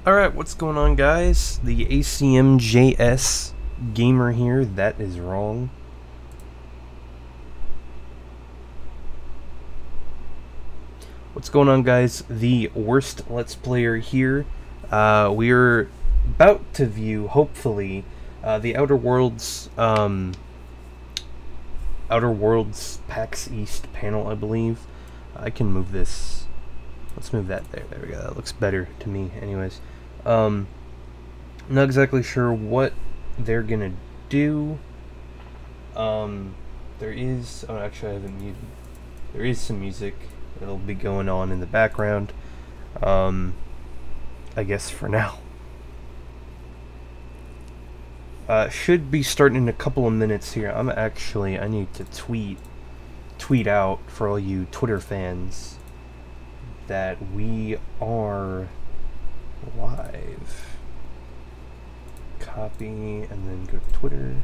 Alright, what's going on, guys? The ACMJS gamer here. That is wrong. What's going on, guys? The worst Let's Player here. We're about to view, hopefully, the Outer Worlds PAX East panel, I believe. I can move this. Let's move that there. There we go. That looks better to me, anyways. Not exactly sure what they're gonna do. There is. Oh, actually, I haven't muted. There is some music that'll be going on in the background. I guess for now. Should be starting in a couple of minutes here. I need to tweet out for all you Twitter fans that we are live. Copy and then go to Twitter.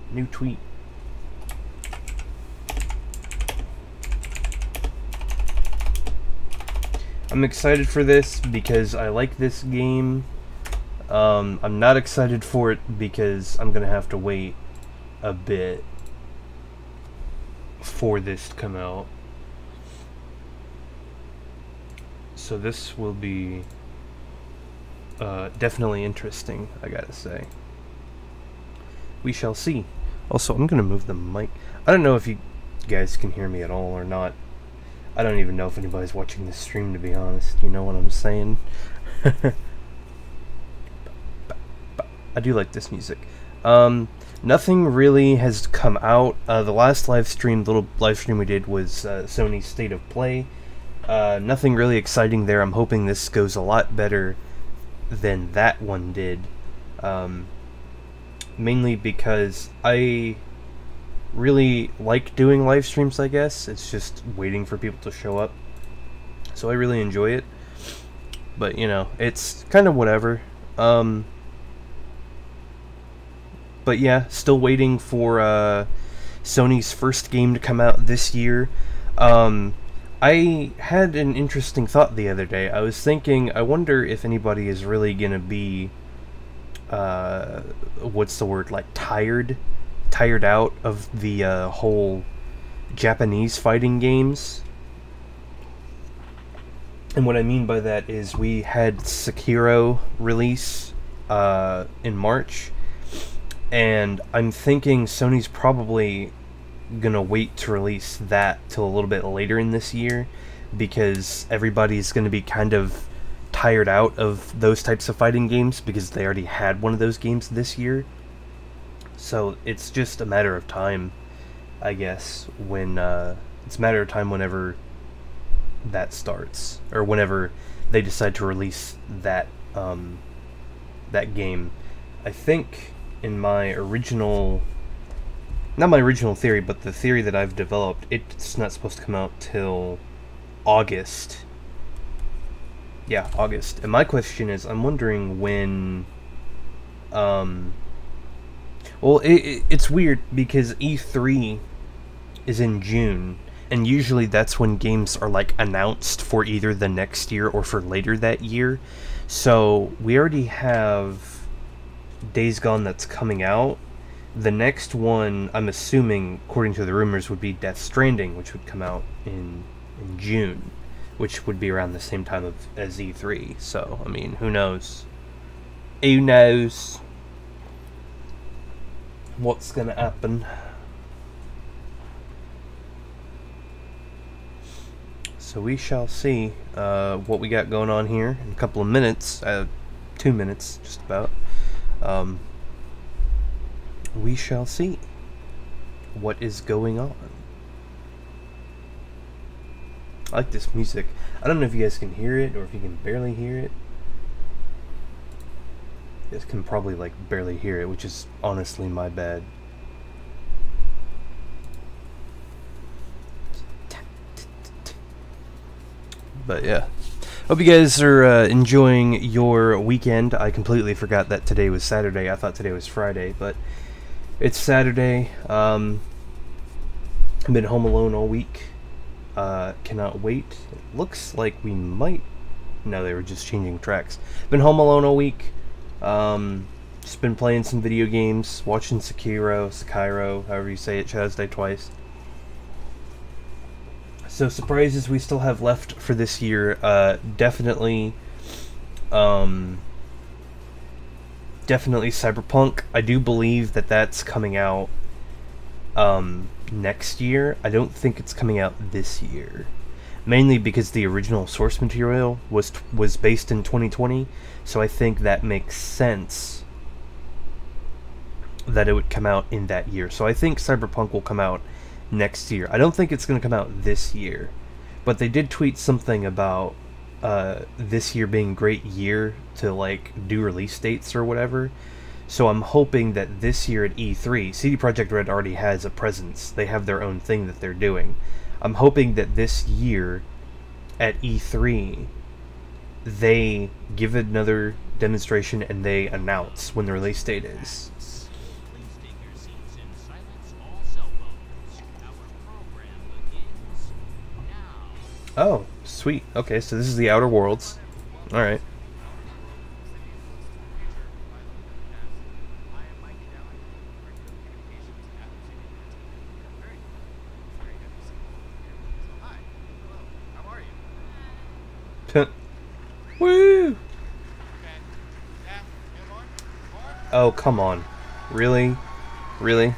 New tweet. I'm excited for this because I like this game. I'm not excited for it because I'm gonna have to wait a bit for this to come out. So this will be definitely interesting, I gotta say. We shall see. Also, I'm gonna move the mic. I don't know if you guys can hear me at all or not. I don't even know if anybody's watching this stream, to be honest. You know what I'm saying? I do like this music. Nothing really has come out. The last little live stream we did was Sony's State of Play. Nothing really exciting there. I'm hoping this goes a lot better than that one did. Mainly because I really like doing live streams, I guess. It's just waiting for people to show up. So I really enjoy it. But, you know, it's kind of whatever. But yeah, still waiting for Sony's first game to come out this year. I had an interesting thought the other day. I was thinking, I wonder if anybody is really gonna be, what's the word, like tired out of the whole Japanese fighting games. And what I mean by that is we had Sekiro release in March, and I'm thinking Sony's probably gonna wait to release that till a little bit later in this year, because everybody's gonna be kind of tired out of those types of fighting games because they already had one of those games this year. So it's just a matter of time, I guess, when it's a matter of time whenever that starts, or whenever they decide to release that that game. I think in my original, not my original theory, but the theory that I've developed, it's not supposed to come out till August. Yeah, August. And my question is, I'm wondering when, well, it's weird because E3 is in June, and usually that's when games are, like, announced for either the next year or for later that year. So we already have Days Gone that's coming out. The next one, I'm assuming, according to the rumors, would be Death Stranding, which would come out in June, which would be around the same time as E3. So, I mean, who knows? Who knows what's gonna happen? So we shall see what we got going on here in a couple of minutes. 2 minutes, just about. We shall see what is going on. I like this music. I don't know if you guys can hear it or if you can barely hear it. You guys can probably like barely hear it, which is honestly my bad. But yeah, hope you guys are enjoying your weekend. I completely forgot that today was Saturday. I thought today was Friday, but it's Saturday. I've been home alone all week. Cannot wait. It looks like we might No, they were just changing tracks. Been home alone all week. Just been playing some video games, watching Sekiro, however you say it, Shadow's Die Twice. So surprises we still have left for this year, definitely Cyberpunk. I do believe that that's coming out next year. I don't think it's coming out this year. Mainly because the original source material was based in 2020, so I think that makes sense that it would come out in that year. So I think Cyberpunk will come out next year. I don't think it's going to come out this year, but they did tweet something about this year being a great year to like do release dates or whatever. So I'm hoping that this year at E3, CD Projekt Red already has a presence. They have their own thing that they're doing. I'm hoping that this year at E3 they give another demonstration and they announce when the release date is. Oh, sweet. Okay, so this is the Outer Worlds. Alright. Woo! Oh, come on. Really? Really?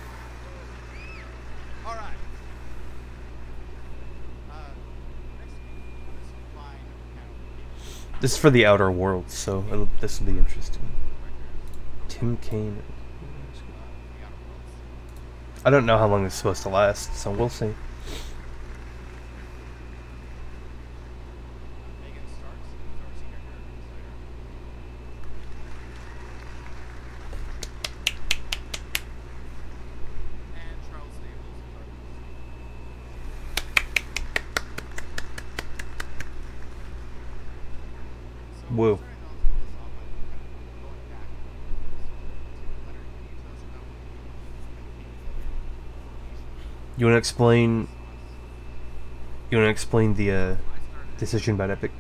This is for the Outer Worlds, so this will be interesting. Tim Kaine. I don't know how long it's supposed to last, so we'll see. Woo. You want to explain? You want to explain the decision about Epic?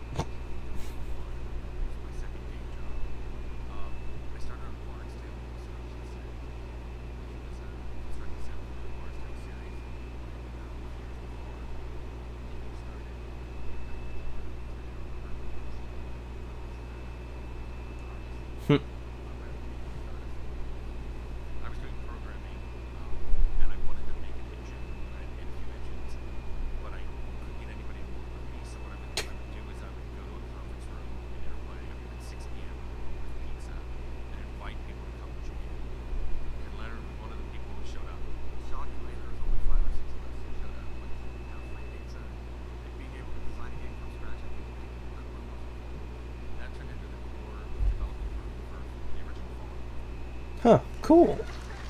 Huh, cool.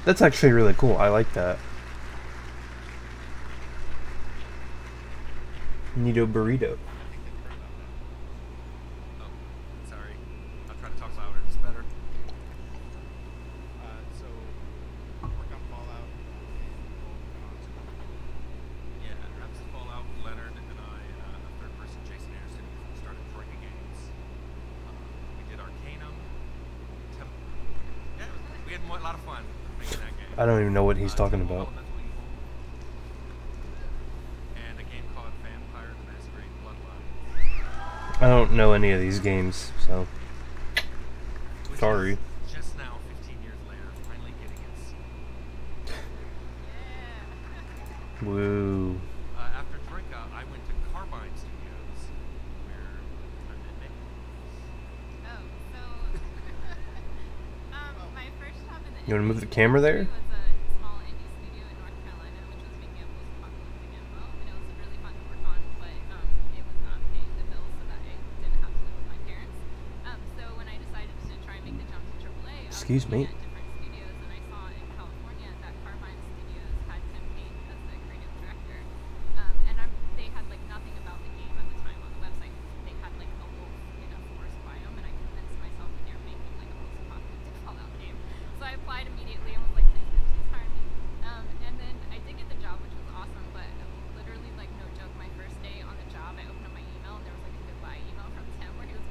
That's actually really cool. I like that. Nito Burrito. Oh, sorry. I'll try to talk louder. It's better. So, work on Fallout. Yeah, wraps the Fallout. Leonard and I, a third person, Jason Anderson, started Troika Games. We did Arcanum. Yeah, we had a lot of fun making that game. I don't even know what he's talking about. I don't know any of these games, so sorry. Just now, 15 years later, finally getting its. Woo. After Troika, I went to Carbine Studios, where I met Nick. Oh, so my first job in the You want to move the camera there? was a small indie studio in North Carolina, which was making a post-apocalyptic MMO, and it was really fun to work on, but it was not paying the bills, so that I didn't have to live with my parents. So when I decided to try and make the jump to AAA, Excuse me. at different studios, and I saw in California that Carbine Studios had Tim Kaine as the creative director, and they had like nothing about the game at the time on the website. They had like a wolf in a forest biome, and I convinced myself that they were making like a post-apocalyptic Fallout game. So I applied immediately and was like, please hire me. And then I did get the job, which was awesome, but literally, like, no joke, my first day on the job, I opened up my email and there was like a goodbye email from Tim where he was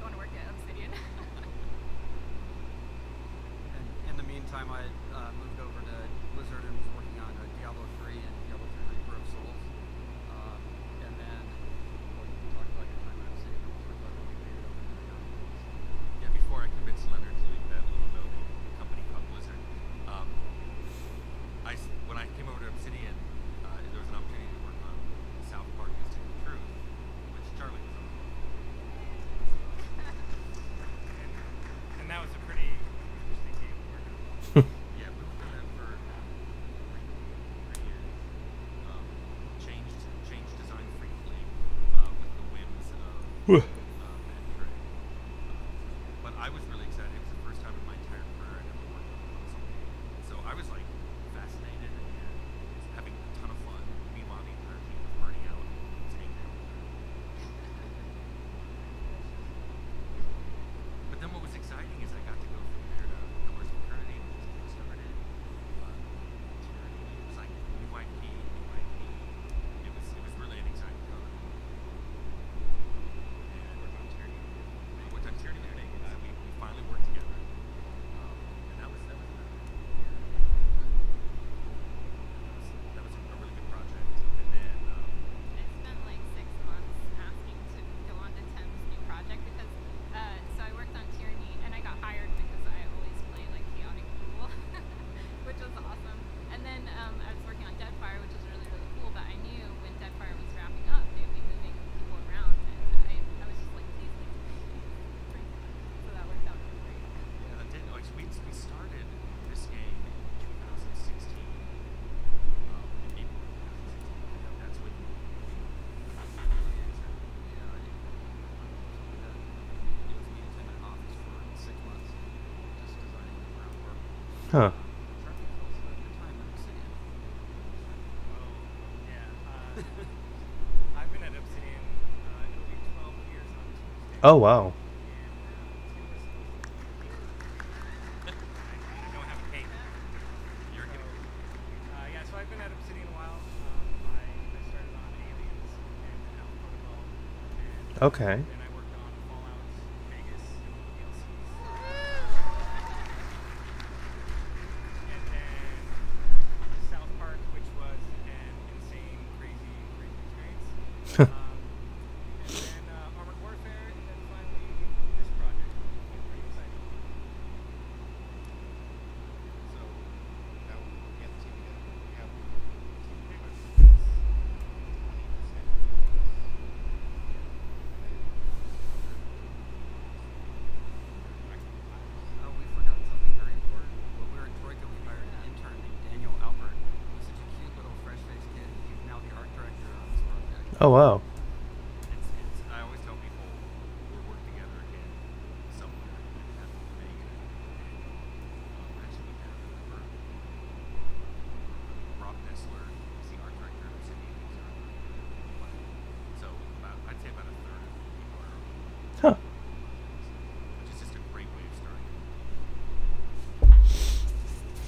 and Trey. But I was really excited. It was the first time in my entire career I'd ever worked on a console game. So I was like fascinated and was having a ton of fun. Meanwhile, the entire team was burning out and was angry all the time. But then what was exciting is I got to go from there to Pillars of Eternity, which was kickstarted. Tyranny, it was like new IP, new IP. It was really an exciting time. And we worked on Tyranny with Megan. We finally worked together. And that was about a year. That was a really good project. And then I spent like 6 months asking to go on to Tim's new project because, so I worked on Tyranny and I got hired because I always play like chaotic rule, which was awesome. And then I was working on Deadfire, which was really, really cool, but I knew when Deadfire was wrapping up, they'd be moving people around, and I was just like, please, please, please. So that worked out really great. yeah, that did. Like, we started this game in 2016. In April of 2016. That's when it was me and Tim in an office for 6 months, just designing the groundwork. Huh. Charlie, tell us about your time at Obsidian. Oh, yeah. I've been at Obsidian, it'll be 12 years on Tuesday. Oh wow. And I don't have a cake. You're So, getting yeah, so I've been at Obsidian a while. I started on Aliens and Alpha Protocol. And Okay. then I worked on Fallout, Vegas, DLCs. And then South Park, which was an insane, crazy experience. And then Armored Warfare, and then finally this project. It's pretty exciting. so now we have the team together. We have Pretty much. 20%. Oh, we forgot something very important. When we were in Troika, we hired an intern named Daniel Albert. He's such a cute little fresh-faced kid. He's now the art director on this project. Oh wow. I always tell people we'll work together again somewhere. And have Megan and actually we have remember Rob Nessler. He's the art director of Obsidian. He's our art director. So I'd say about a third of the people are Huh. which is just a great way of starting.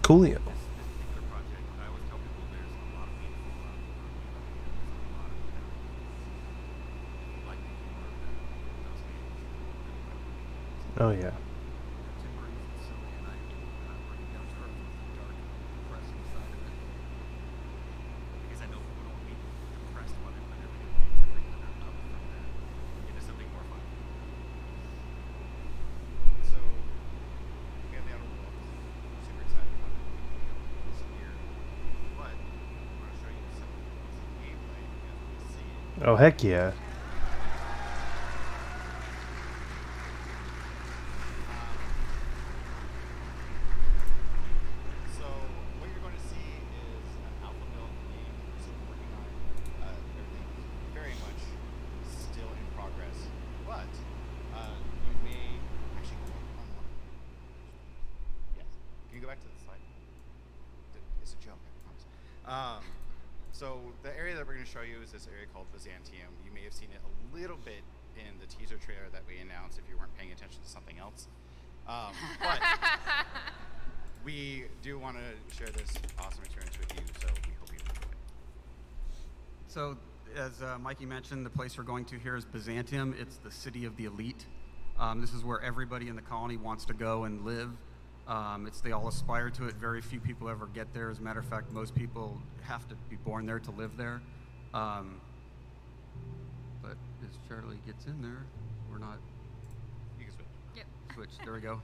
Coolio. This particular project, I always tell people there's a lot of people there's a lot of like more of those games. Oh yeah. Tim brings the silly and I bring down to earth with the dark, depressing side of it. Because I know people don't be depressed while they play their video games. I bring them up from that into something more fun. So we have the Outer Worlds. Super excited about it this year. But I want to show you some gameplay as we see it. Oh heck yeah. So what you're going to see is an alpha build game we're still working on. Everything is very much still in progress, but you may actually go on one. Yes. Can you go back to the slide? It's a joke, I promise. So the area that we're going to show you is this area called Byzantium. You may have seen it a little bit in the teaser trailer that we announced if you weren't paying attention to something else. But we do want to share this awesome experience with you, so we hope you enjoy it. So, as Mikey mentioned, the place we're going to here is Byzantium. It's the city of the elite. This is where everybody in the colony wants to go and live. They all aspire to it. Very few people ever get there. As a matter of fact, most people have to be born there to live there. But as Charlie gets in there, we're not You can switch. Yep. switched. There we go.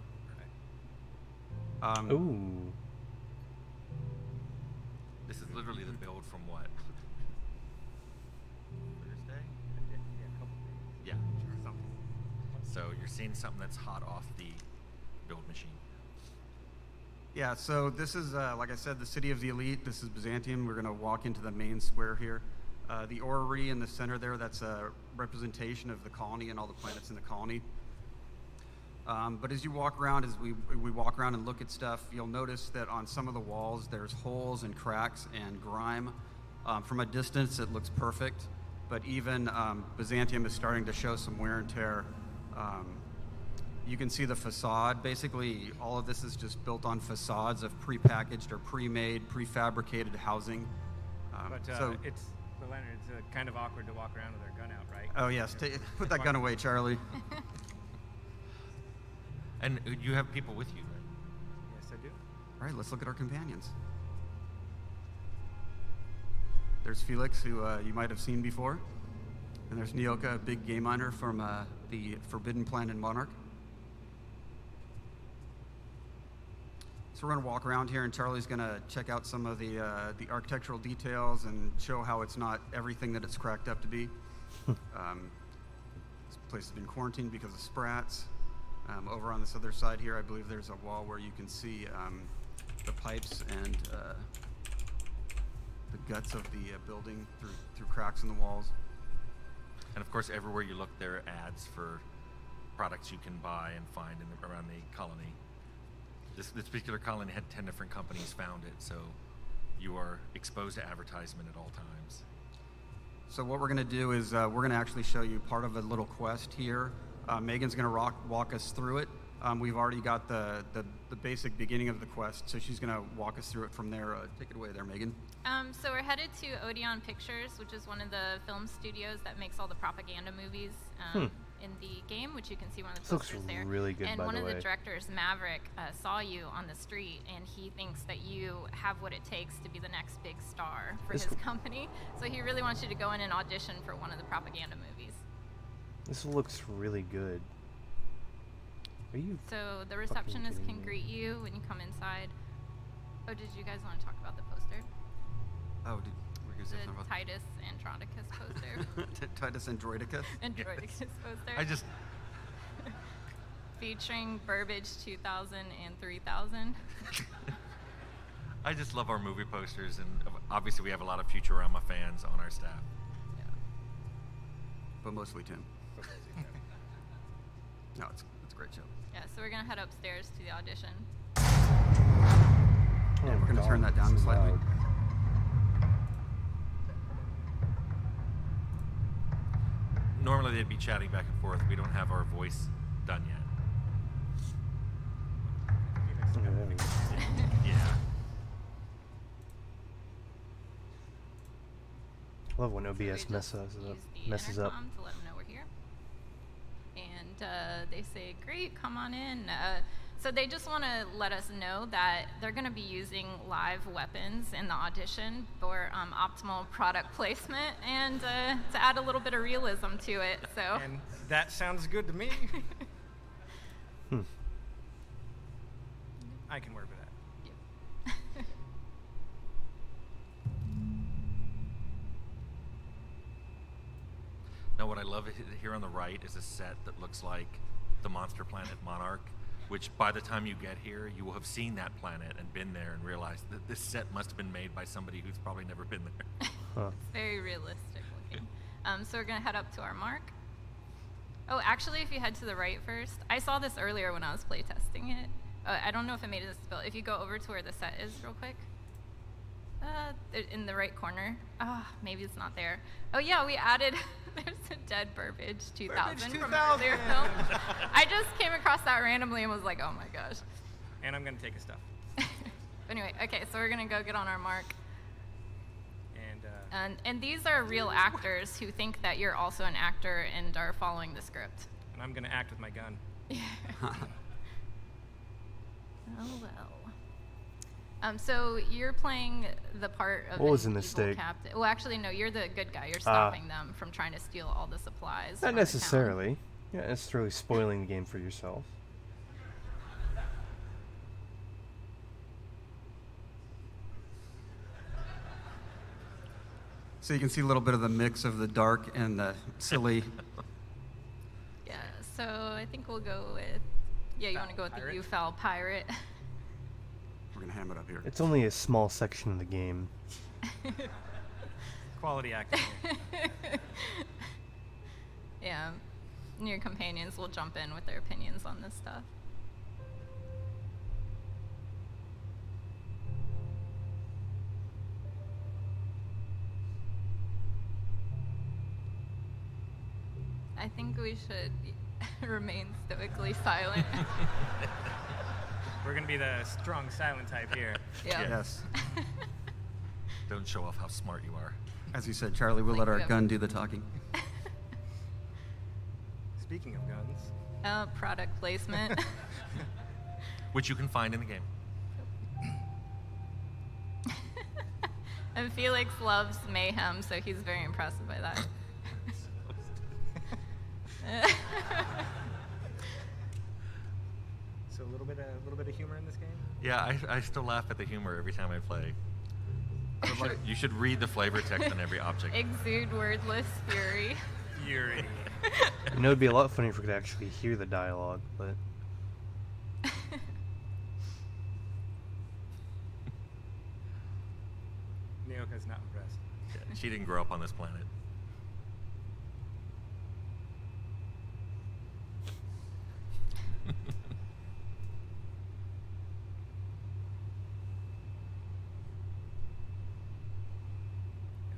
Ooh. This is literally the build from what? Thursday? Yeah, a couple days. Yeah, something. So you're seeing something that's hot off the build machine. Yeah, so this is, like I said, the city of the elite. This is Byzantium. We're going to walk into the main square here. The orrery in the center there, that's representation of the colony and all the planets in the colony. But as you walk around, as we walk around and look at stuff, you'll notice that on some of the walls there's holes and cracks and grime. From a distance it looks perfect, but even Byzantium is starting to show some wear and tear. You can see the facade. Basically, all of this is just built on facades of prepackaged or pre-made, prefabricated housing. But it's kind of awkward to walk around with our gun out, right? Oh yes, put that gun away, Charlie. And you have people with you, right? Yes, I do. All right, let's look at our companions. There's Felix, who you might have seen before. And there's Nyoka, a big game miner from the Forbidden Planet Monarch. So we're going to walk around here, and Charlie's going to check out some of the architectural details and show how it's not everything that it's cracked up to be. This place has been quarantined because of sprats. Over on this other side here, I believe there's a wall where you can see the pipes and the guts of the building through cracks in the walls. And of course, everywhere you look, there are ads for products you can buy and find around the colony. This particular colony had 10 different companies found it, so you are exposed to advertisement at all times. So what we're going to do is we're going to actually show you part of a little quest here. Megan's going to walk us through it. We've already got the basic beginning of the quest, so she's going to walk us through it from there. Take it away there, Megan. So we're headed to Odeon Pictures, which is one of the film studios that makes all the propaganda movies in the game, which you can see one of the This looks posters there. really good, and by one the of way. the directors, Maverick, saw you on the street, and he thinks that you have what it takes to be the next big star for This his w- company. So he really wants you to go in and audition for one of the propaganda movies. This looks really good. Are you? So the receptionist kidding can me. greet you when you come inside. Oh, did you guys want to talk about the poster? Oh, we're going to say something The about Titus Andronicus poster. Titus Androidicus. Andronicus poster. I just, Featuring Burbage 2000 and 3000. I just love our movie posters, and obviously we have a lot of Futurama fans on our staff. But mostly Tim. No, it's a great show. Yeah, so we're going to head upstairs to the audition. Yeah, we're gonna turn that down it's slightly. loud. Normally they'd be chatting back and forth. We don't have our voice done yet. Okay, there we go. Yeah. Love when So we OBS just messes use up. the Messes up. intercom to let them know we're here. And they say, great, come on in. So they just want to let us know that they're going to be using live weapons in the audition for optimal product placement and to add a little bit of realism to it. So And that sounds good to me. I can work with that. Now, what I love here on the right is a set that looks like the monster planet Monarch, which by the time you get here, you will have seen that planet and been there and realized that this set must have been made by somebody who's probably never been there. Huh. It's very realistic looking. So we're going to head up to our mark. Oh, actually, if you head to the right first, I saw this earlier when I was playtesting it. I don't know if it made it a spill. If you go over to where the set is real quick. In the right corner. Maybe it's not there. Oh yeah, we added, there's a dead Burbage 2000 from an earlier film. I just came across that randomly and was like, oh my gosh. And I'm going to take his stuff. Anyway, okay, so we're going to go get on our mark. And And these are real actors who think that you're also an actor and are following the script. I'm going to act with my gun. Oh well. So you're playing the part of What was an in the evil stake? captain. Well, actually, no. You're the good guy. You're stopping them from trying to steal all the supplies. Not from the town. necessarily. Yeah, it's really spoiling the game for yourself. So you can see a little bit of the mix of the dark and the silly. Yeah. So I think we'll go with. Yeah, you want to go with the Pirate? UFAL pirate. We're gonna ham it up here. It's only a small section of the game. Quality acting. Yeah, and your companions will jump in with their opinions on this stuff. I think we should remain stoically silent. We're gonna be the strong, silent type here. Yeah. Yes. Don't show off how smart you are. As you said, Charlie, we'll let our gun do the talking. Speaking of guns, Product placement. Which you can find in the game. And Felix loves mayhem, so he's very impressed by that. so a little bit of humor in this game. Yeah, I still laugh at the humor every time I play. You should read the flavor text on every object. Exude wordless fury. Fury. You know, it'd be a lot funnier if we could actually hear the dialogue, but Nyoka's not impressed. Yeah, she didn't grow up on this planet. All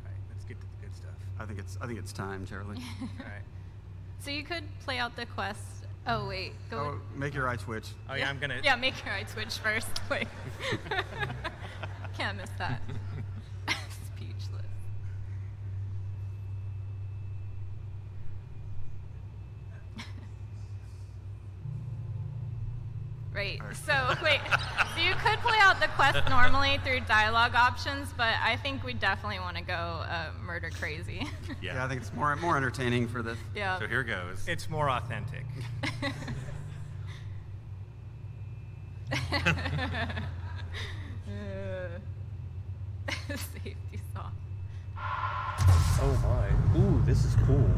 right, let's get to the good stuff. I think it's time, Charlie. All right. So you could play out the quest. Oh wait, go. Oh, make your eye twitch. Oh yeah, I'm gonna. Yeah, make your eye twitch first. Wait. Can't miss that. Speechless. Right. So wait. So you could play out the quest normally through dialogue options, but I think we definitely want to go murder crazy. Yeah, I think it's more entertaining for this. Yeah. So here goes. It's more authentic. Safety saw. oh my. Ooh, this is cool.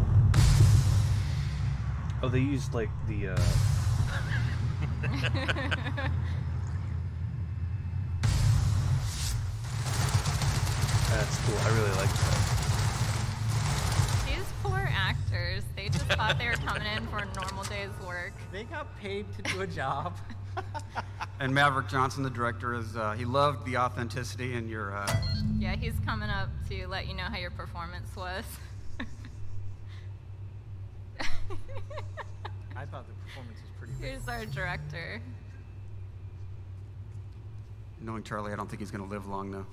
Oh, they used like the That's cool. I really like that. These poor actors, they just thought they were coming in for a normal day's work. They got paid to do a job. And Maverick Johnson, the director, is he loved the authenticity and your. Yeah, he's coming up to let you know how your performance was. I thought the performance was pretty good. Here's our director. Knowing Charlie, I don't think he's going to live long though.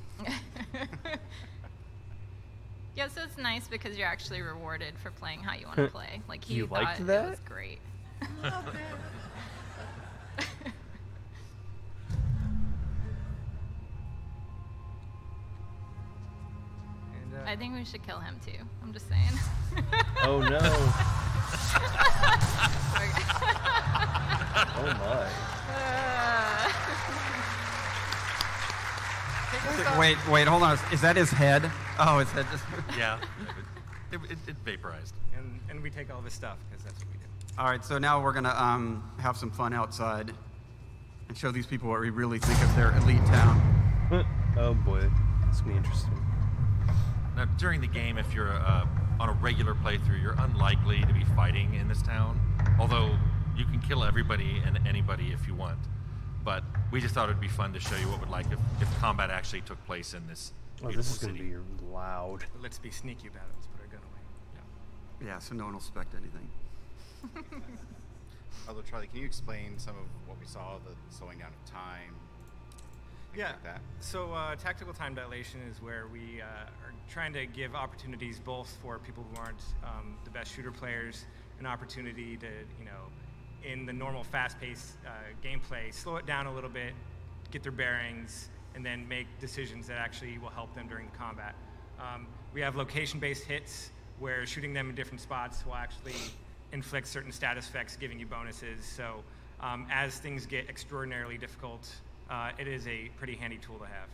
Yeah, so it's nice because you're actually rewarded for playing how you want to play. Like he You thought liked it that? was great. And, I think we should kill him too. I'm just saying. Oh no. Okay. Oh my. Wait, hold on. Is that his head? Oh, his head just. Yeah. It vaporized. and we take all this stuff because that's what we do. All right, so now we're gonna have some fun outside and show these people what we really think of their elite town. Oh boy. It's gonna be interesting. Now, during the game, if you're on a regular playthrough, you're unlikely to be fighting in this town. Although you can kill everybody and anybody if you want. But we just thought it'd be fun to show you what it would like if combat actually took place in this Oh, beautiful this is gonna city. be loud. But let's be sneaky about it. Let's put our gun away. Yeah, so no one will suspect anything. Although, Charlie, can you explain some of what we saw, the slowing down of time? things Yeah. like that? So tactical time dilation is where we are trying to give opportunities both for people who aren't the best shooter players, an opportunity to, in the normal fast-paced gameplay, slow it down a little bit, get their bearings, and then make decisions that actually will help them during the combat. We have location-based hits where shooting them in different spots will actually inflict certain status effects, giving you bonuses. So as things get extraordinarily difficult, it is a pretty handy tool to have.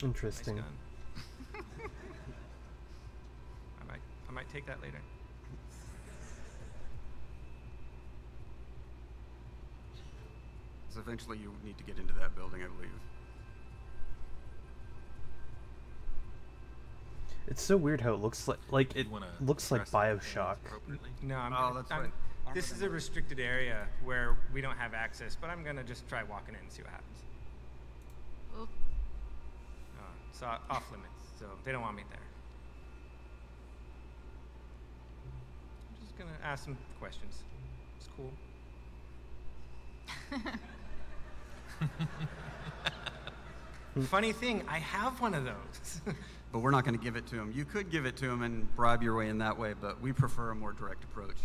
Interesting. Nice gun. I might take that later. So eventually you need to get into that building, I believe. It's so weird how it looks like it wanna looks like dress the things Bioshock. appropriately. No, Oh, that's right. This is a restricted area where we don't have access, but I'm gonna just try walking in and see what happens. Oop. It's off limits, so they don't want me there. I'm just gonna ask some questions. It's cool. Funny thing, I have one of those. But we're not going to give it to him. You could give it to him and bribe your way in that way, but we prefer a more direct approach.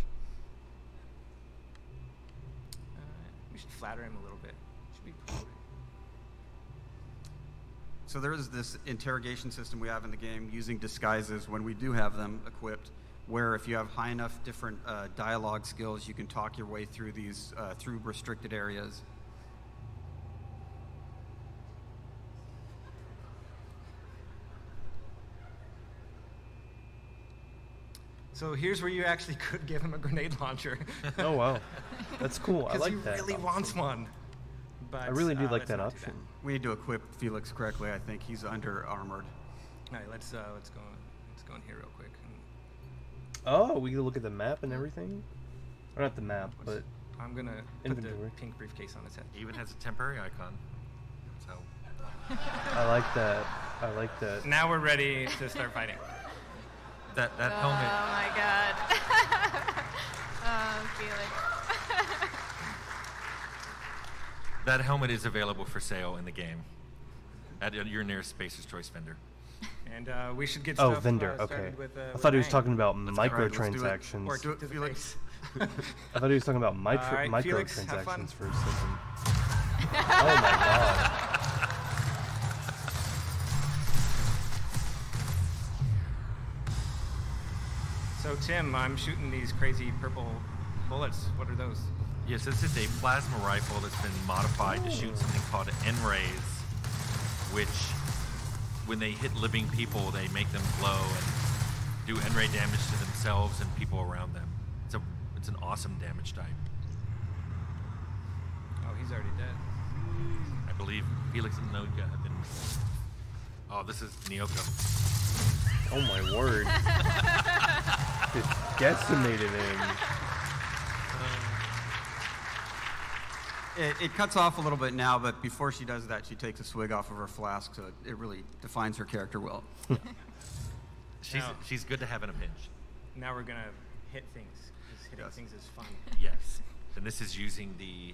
We should flatter him a little bit. Should be cool. So there is this interrogation system we have in the game using disguises when we do have them equipped, where if you have high enough different dialogue skills, you can talk your way through these through restricted areas. So here's where you actually could give him a grenade launcher. Oh wow, that's cool. I Because like he that. really wants one. But I really do like let's that not do option. We need to equip Felix correctly. I think he's under armored. All right, let's go in here real quick. Oh, we can look at the map and everything. Or not the map, but I'm gonna put Inventory. the pink briefcase on his head. He even has a temporary icon. So I like that. I like that. Now we're ready to start fighting. that Oh helmet. my god. Oh, Felix. That helmet is available for sale in the game at your nearest Spacer's Choice vendor. And we should get Oh, stuff, vendor. started Okay. with, I with thought he was Ryan. talking about Or microtransactions. do it, To the Felix. face. I thought he was talking about All right, Felix, have fun. microtransactions for a second. Oh my god. So Tim, I'm shooting these crazy purple bullets. What are those? Yes, this is a plasma rifle that's been modified to shoot something called N-rays, which, when they hit living people, they make them glow and do N-ray damage to themselves and people around them. It's an awesome damage type. Oh, he's already dead. I believe Felix and Noka have been. Oh, this is Nyoka. Oh my word. Just decimated him. It cuts off a little bit now, but before she does that, she takes a swig off of her flask, so it really defines her character well. She's good to have in a pinch. Now we're gonna hit things. 'Cause hitting Yes. things is fun. Yes. And this is using the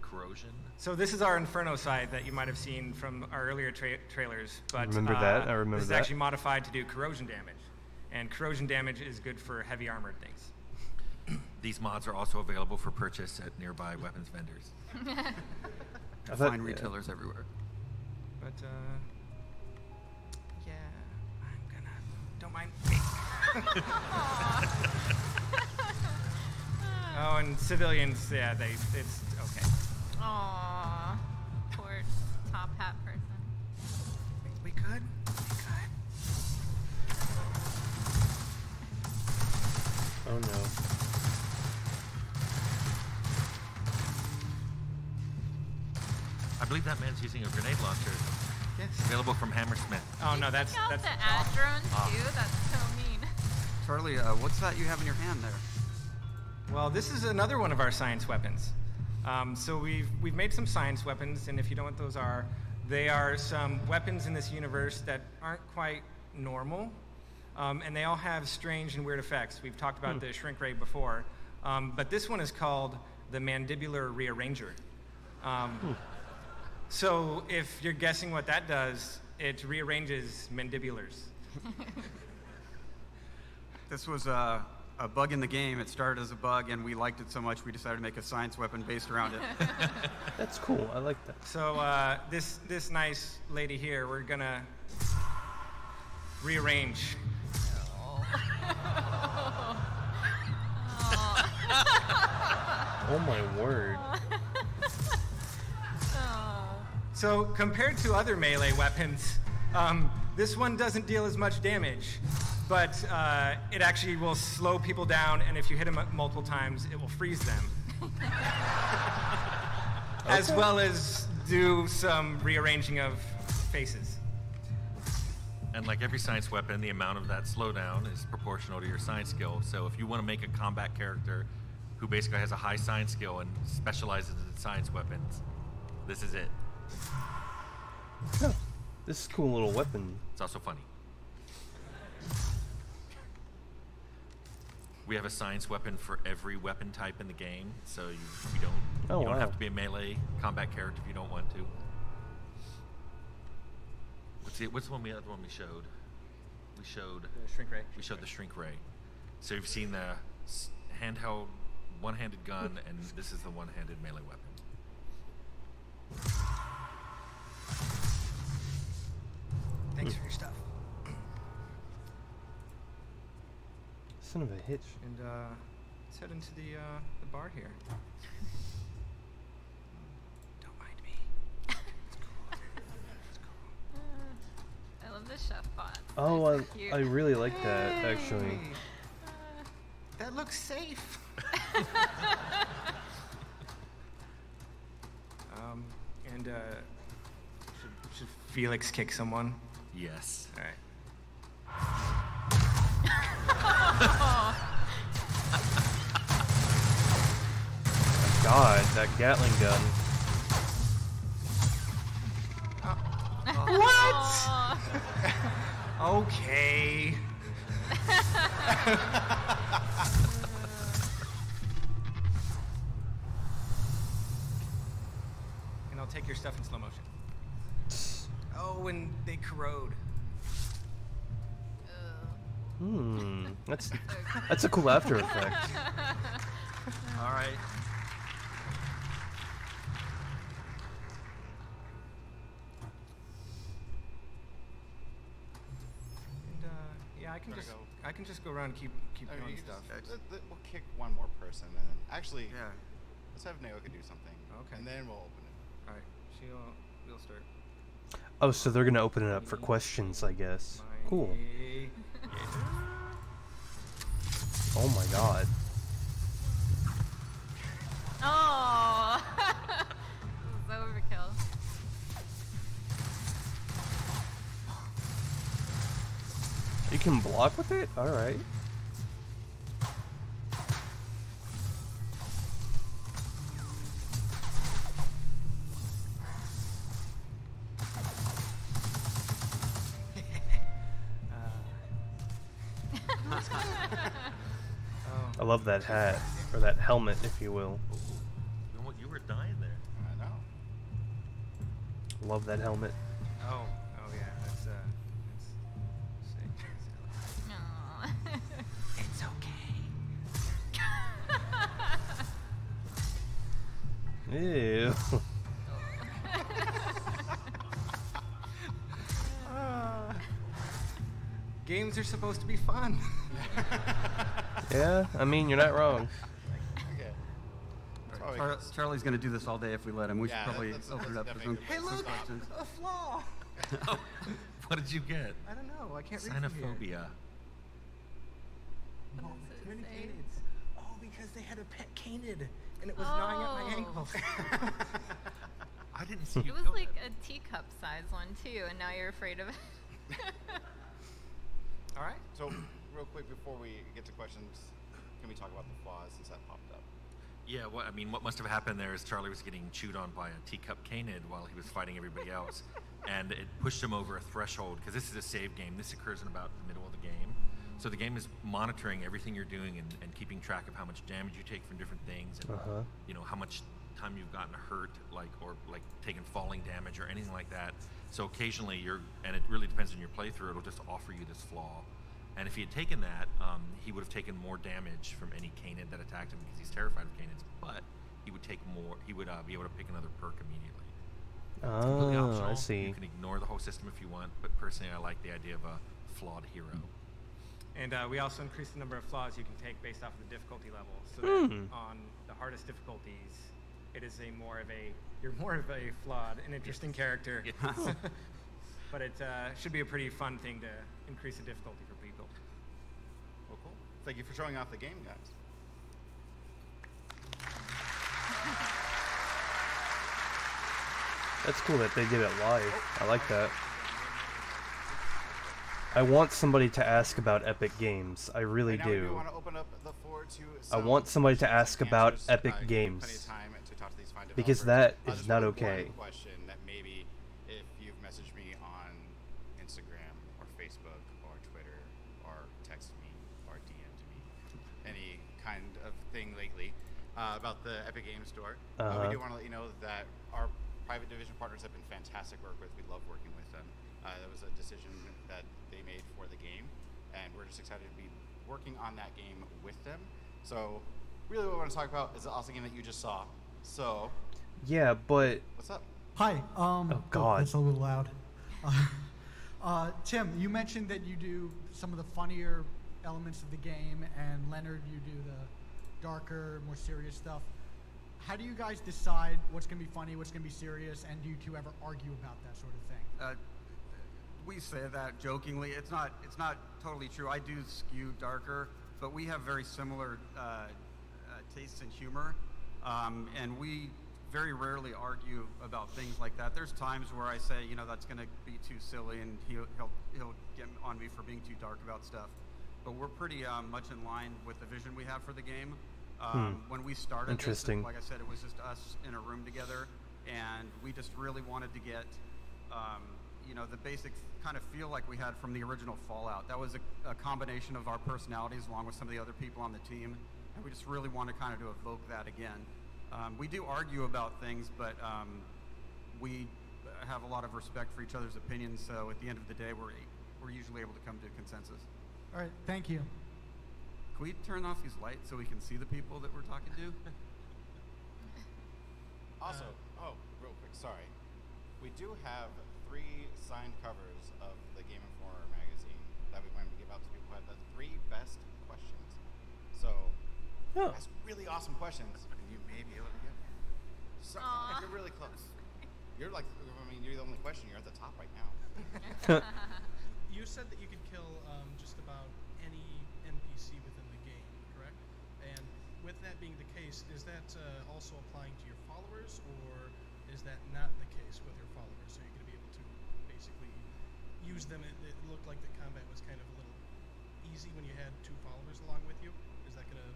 corrosion. So this is our Inferno side that you might have seen from our earlier trailers. But Remember that? I remember this is that. actually modified to do corrosion damage, and corrosion damage is good for heavy armored things. These mods are also available for purchase at nearby weapons vendors. I thought- Fine retailers everywhere. But yeah, I'm gonna. Don't mind me. Oh, and civilians, yeah, it's okay. Aw, poor top hat person. We good? We good? Oh no. I believe that man's using a grenade launcher. Yes. Available from Hammersmith. Oh no, Take out that's the ad drone too. That's so mean. Charlie, what's that you have in your hand there? well. This is another one of our science weapons. So we've made some science weapons, and if you don't know what those are, they are some weapons in this universe that aren't quite normal, and they all have strange and weird effects. We've talked about the shrink ray before, but this one is called the Mandibular Rearranger. So if you're guessing what that does, it rearranges mandibulars. This was a bug in the game. It started as a bug, and we liked it so much we decided to make a science weapon based around it. That's cool. I like that. So this nice lady here, we're gonna rearrange. Oh my word. So compared to other melee weapons, this one doesn't deal as much damage, but it actually will slow people down, and if you hit them multiple times, it will freeze them. As well as do some rearranging of faces. And like every science weapon, the amount of that slowdown is proportional to your science skill. So if you want to make a combat character who basically has a high science skill and specializes in science weapons, this is it. Huh. This is a cool little weapon. It's also funny. We have a science weapon for every weapon type in the game, so you don't wow. have to be a melee combat character if you don't want to. What's the other one we showed? We showed The shrink ray. We showed the shrink ray. So you've seen the handheld one-handed gun, and this is the one-handed melee weapon. Thanks for your stuff. Son of a hitch. And let's head into the bar here. Don't mind me. I love the chef bot. Oh, They're so cute. I really like that, actually. Hey, that looks safe. And should Felix kick someone? Yes. All right. God, that Gatling gun. Aw. Okay. And I'll take your stuff in slow motion. Oh, and they corrode. Ugh. That's a cool after effect. All right. And yeah, I can just go around and keep I mean, doing you stuff. we'll kick one more person, and then actually, Yeah. let's have Naoka do something. Okay. And then we'll open it. All right, we'll start. Oh, so they're gonna open it up for questions, I guess. Cool. Oh my god. Oh. This is overkill. You can block with it? Alright. I love that hat, or that helmet, if you will. You were dying there. I know. Love that helmet. Oh yeah, that's sick. Aw. It's okay. Ew. Games are supposed to be fun. Yeah, I mean, you're not wrong. Okay. Probably- Charlie's going to do this all day if we let him. We Yeah, should probably that's open it up for some, definitely Hey, good. look, questions. a flaw. What did you get? I don't know. I can't read from here. Xenophobia. What does it Many say? canids. Oh, because they had a pet canid, and it was gnawing at my ankle. I didn't see you It was kill like it. a teacup size one too, and now you're afraid of it. All right. So, real quick before we get to questions, can we talk about the flaws since that popped up? Yeah, what must have happened there is Charlie was getting chewed on by a teacup canid while he was fighting everybody else, and it pushed him over a threshold, because this is a save game. This occurs in about the middle of the game. So the game is monitoring everything you're doing and keeping track of how much damage you take from different things, and you know how much time you've gotten hurt, or taken falling damage or anything like that. So occasionally and it really depends on your playthrough, it'll just offer you this flaw. And if he had taken that, he would have taken more damage from any canid that attacked him because he's terrified of canids. But he would take more. He would be able to pick another perk immediately. Completely Oh, optional. I see. You can ignore the whole system if you want, but personally, I like the idea of a flawed hero. And we also increased the number of flaws you can take based off of the difficulty level. So that on the hardest difficulties, it is you're more of a flawed and interesting character. Yes. But it should be a pretty fun thing to increase the difficulty for people. Well, cool. Thank you for showing off the game, guys. That's cool that they did it live. I like that. I want somebody to ask about Epic Games. I really Right now we do do. want to open up the floor to I some want somebody to questions ask and about answers. Epic Give me Games. plenty of time to talk to these fine Because developers. that is There's not really okay. One question that maybe if you've messaged me on Instagram or Facebook or Twitter or texted me or DM'd me any kind of thing lately about the Epic Games Store, we do want to let you know that our private division partners have been fantastic to work with. We love working with them. That was a decision that they made for the game, and we're just excited to be working on that game with them. So really what we want to talk about is the awesome game that you just saw. So Yeah, but what's up? Hi. Oh, God. That's a little loud. Tim, you mentioned that you do some of the funnier elements of the game, and Leonard, you do the darker, more serious stuff. How do you guys decide what's going to be funny, what's going to be serious, and do you two ever argue about that sort of thing? We say that jokingly. It's not totally true. I do skew darker, but we have very similar tastes in humor, and we very rarely argue about things like that. There's times where I say, you know, that's going to be too silly, and he'll get on me for being too dark about stuff. But we're pretty much in line with the vision we have for the game. When we started this, Interesting. like I said, it was just us in a room together, and we just really wanted to get you know, the basic kind of feel like we had from the original Fallout. That was a combination of our personalities along with some of the other people on the team, and we just really wanted kind of to evoke that again. We do argue about things, but we have a lot of respect for each other's opinions, so at the end of the day, we're usually able to come to a consensus. All right, thank you. Can we turn off these lights so we can see the people that we're talking to? Also, real quick, sorry. We do have 3 signed covers of the Game Informer magazine that we wanted to give out to people who have the 3 best questions. So, ask really awesome questions, and you may be able to get one. So, you're really close. You're like, I mean, you're the only question. You're at the top right now. You said that you could kill just about any NPC within the game, correct? And with that being the case, is that also applying to your followers, or is that not the case with your followers? So you're going to be able to basically use them. It looked like the combat was kind of a little easy when you had 2 followers along with you. Is that going to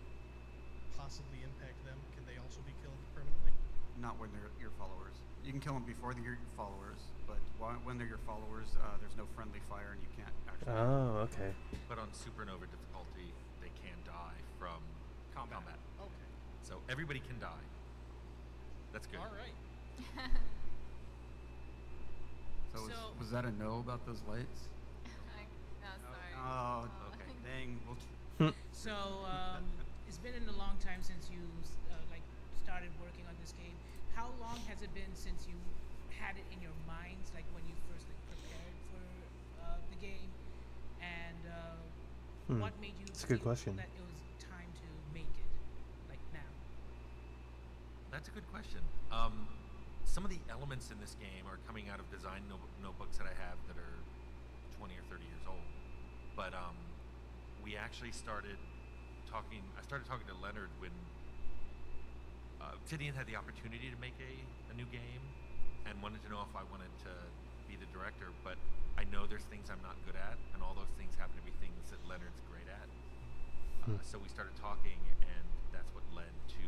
possibly impact them? Can they also be killed permanently? Not when they're your followers. You can kill them before they're your followers, but when they're your followers, there's no friendly fire and you can't actually... Oh, okay. But on supernova difficulty, they can die from combat. Okay. So everybody can die. That's good. All right. So was that a no about those lights? No, sorry. Oh, okay. Dang. So it's been a long time since you started working on this game. How long has it been since you had it in your minds, like when you first prepared for the game, and what made you That's a good feel question. that it was time to make it, like now? That's a good question. Some of the elements in this game are coming out of design notebooks that I have that are 20 or 30 years old. But we actually started talking. I started talking to Leonard when Obsidian had the opportunity to make a new game and wanted to know if I wanted to be the director. But I know there's things I'm not good at, and all those things happen to be things that Leonard's great at. So we started talking, and that's what led to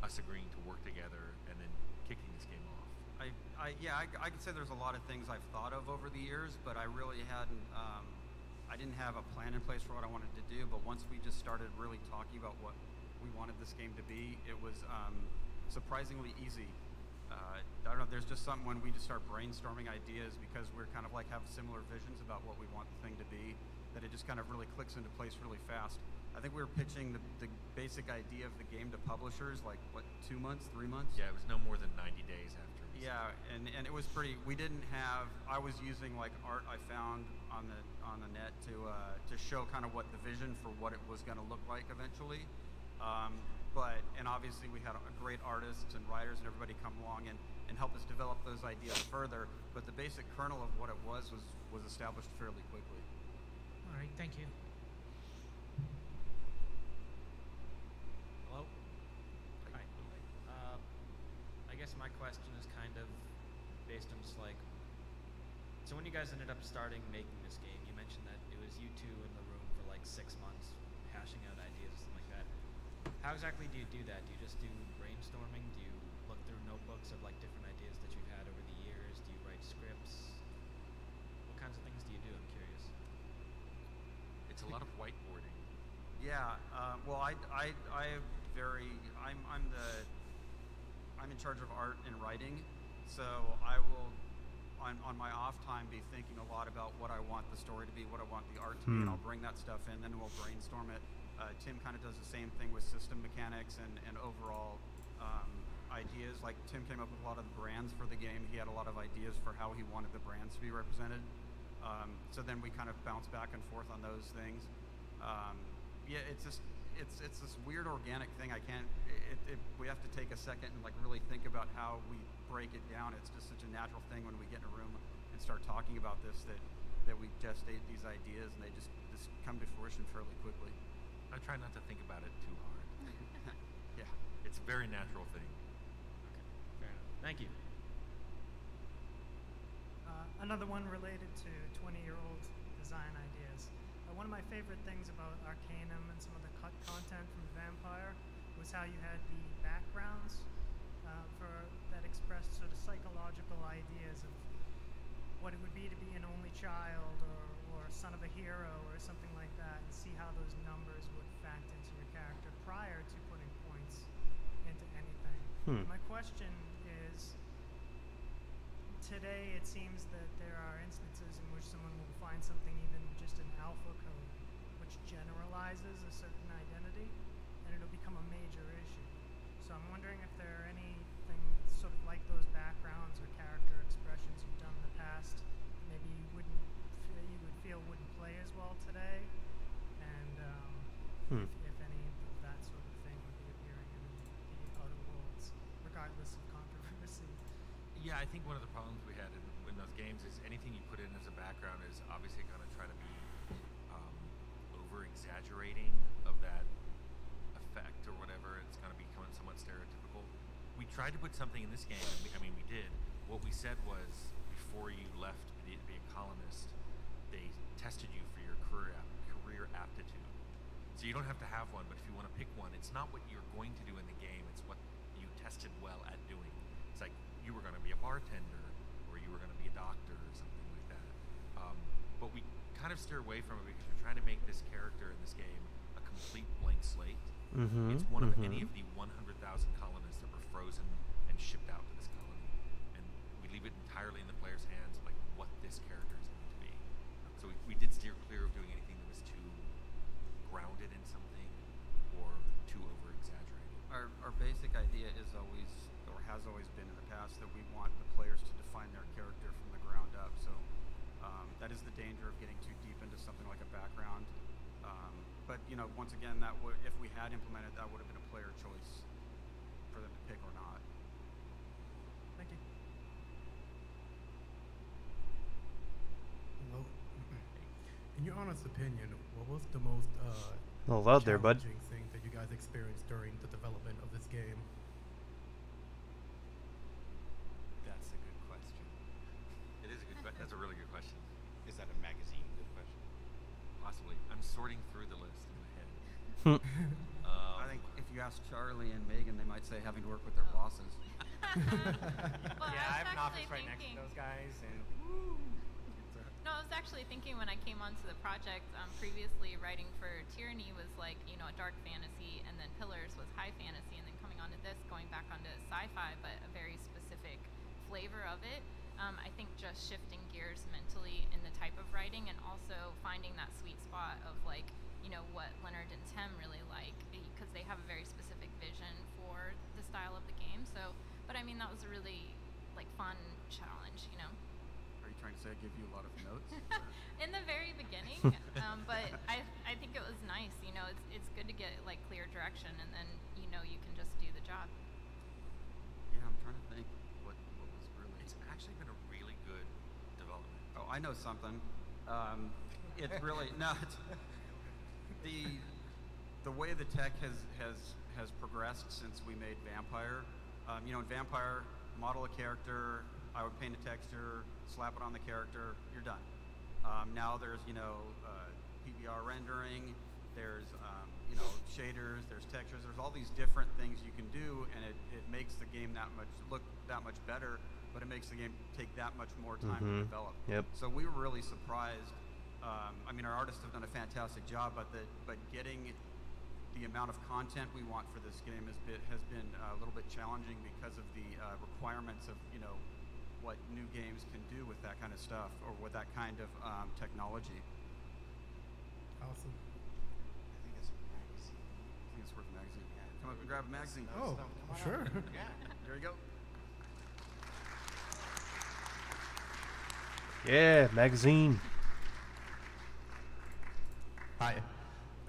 us agreeing to work together and then kicking this game off. I could say there's a lot of things I've thought of over the years, but I really hadn't. I didn't have a plan in place for what I wanted to do. But once we just started really talking about what we wanted this game to be, it was surprisingly easy. I don't know. There's just something when we just start brainstorming ideas because we're kind of like have similar visions about what we want the thing to be, that it just kind of really clicks into place really fast. I think we were pitching the basic idea of the game to publishers like, what, 2 months, 3 months? Yeah, it was no more than 90 days after. Yeah, and it was pretty. We didn't have. I was using like art I found on the net to show kind of what the vision for what it was going to look like eventually. And obviously we had great artists and writers and everybody come along and help us develop those ideas further. But the basic kernel of what it was established fairly quickly. All right, thank you. Hello? Hi. I guess my question is kind of based on just like, so when you guys ended up starting making this game, you you two in the room for like 6 months, hashing out ideas, something like that. How exactly do you do that? Do you just do brainstorming? Do you look through notebooks of like different ideas that you've had over the years? Do you write scripts? What kinds of things do you do? I'm curious. It's a lot of whiteboarding. Yeah. Well, I'm in charge of art and writing, so I will, on my off time, be thinking a lot about what I want the story to be, what I want the art to be, and I'll bring that stuff in, then we'll brainstorm it. Tim kind of does the same thing with system mechanics and overall ideas. Like Tim came up with a lot of the brands for the game. He had a lot of ideas for how he wanted the brands to be represented. So then we kind of bounce back and forth on those things. Yeah, it's this weird organic thing. We have to take a second and like really think about how we break it down. It's just such a natural thing when we get in a room and start talking about this that we gestate these ideas and they just come to fruition fairly quickly. I try not to think about it too hard. Yeah. It's a very natural thing. Okay, fair enough. Thank you. Another one related to 20-year-old design ideas. One of my favorite things about Arcanum and some of the cut content from Vampire was how you had the backgrounds that expressed sort of psychological ideas of what it would be to be an only child or son of a hero or something like that, and see how those numbers would fact into your character prior to putting points into anything. My question is, today it seems that there are instances in which someone will find something, even just an alpha code, which generalizes a certain identity, and it'll become a major issue. So I'm wondering if there are anything sort of like those backgrounds or character expressions you've done in the past, maybe you would feel wouldn't play as well today, and if any of that sort of thing would be appearing in the Outer Worlds, regardless of controversy. Yeah, I think one of the problems we had in those games is anything you put in as a background is obviously going to try to be over-exaggerating of that effect or whatever. It's going to become somewhat stereotypical. We tried to put something in this game, and we did. What we said was, before you left to be a colonist, they tested you for your career aptitude. So you don't have to have one, but if you want to pick one, it's not what you're going to do in the game, it's what you tested well at doing. It's like you were going to be a bartender, or you were going to be a doctor, or something like that. But we kind of steer away from it because we're trying to make this character in this game a complete blank slate. It's one of any of the 100,000 colonists that were frozen and shipped out to this colony, and we leave it entirely in the player's hands, like what this character is going to be. So we did steer clear of doing anything that was too grounded in something or too over-exaggerated. Our basic idea is always, or has always been in the past, that we want the players to define their character from the ground up. So that is the danger of getting too deep into something like a background. But once again, if we had implemented, that would have been a player choice for them to pick or not. Thank you. Well, in your honest opinion, what was the most A little loud there, bud. challenging thing that you guys experienced during the development of this game? That's a good question. It is that's a really good question. Is that a magazine good question? Possibly. I'm sorting through the list in my head. I think if you ask Charlie and Megan, they might say having to work with their bosses. Well, Yeah, I have an office actually right next to thinking- those guys, and No, I was actually thinking when I came onto the project, previously writing for Tyranny was like, a dark fantasy, and then Pillars was high fantasy, and then coming onto this, going back onto sci-fi, but a very specific flavor of it. I think just shifting gears mentally in the type of writing, and also finding that sweet spot of like, what Leonard and Tim really like, because they have a very specific vision for the style of the game. So, but I mean, that was a really like fun challenge, Are you trying to say I give you a lot of notes? in the very beginning, but I think it was nice. It's good to get like clear direction, and then you can just do the job. Yeah, I'm trying to think what was really. It's actually been a really good development. Oh, I know something. It's really no. It's, the way the tech has progressed since we made Vampire. In Vampire, model a character. I would paint a texture, slap it on the character. You're done. Now there's PBR rendering, there's you know, shaders, there's textures, there's all these different things you can do, and it makes the game look that much better, but it makes the game take that much more time to develop. Yep. So we were really surprised. I mean, our artists have done a fantastic job, but getting the amount of content we want for this game has been a little bit challenging because of the requirements of, you know, what new games can do with that kind of stuff or with that kind of technology. Awesome. I think it's a magazine. I think it's worth a magazine. Yeah. Come up and grab a magazine. Oh, Come on sure. up. Yeah. There you go. Yeah, magazine. Hi.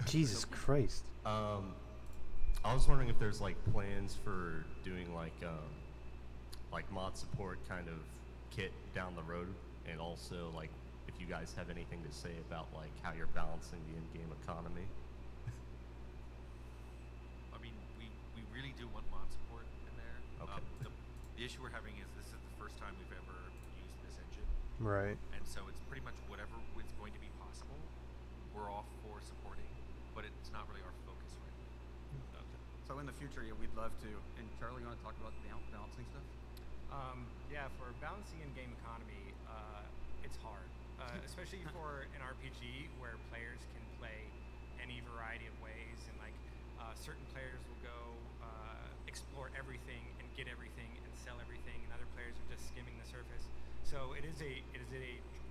Jesus Christ. I was wondering if there's like plans for doing like mod support kind of kit down the road, and also like if you guys have anything to say about like how you're balancing the in-game economy. I mean, we really do want mod support in there. Okay. The issue we're having is this is the first time we've ever used this engine, Right. and so it's pretty much whatever is going to be possible, we're off for supporting, but it's not really our focus right now. Okay. So in the future, yeah, we'd love to. And Charlie, you want to talk about balancing stuff? Yeah, for balancing in-game economy, it's hard, especially for an RPG where players can play any variety of ways, and like certain players will go explore everything and get everything and sell everything, and other players are just skimming the surface. So it is a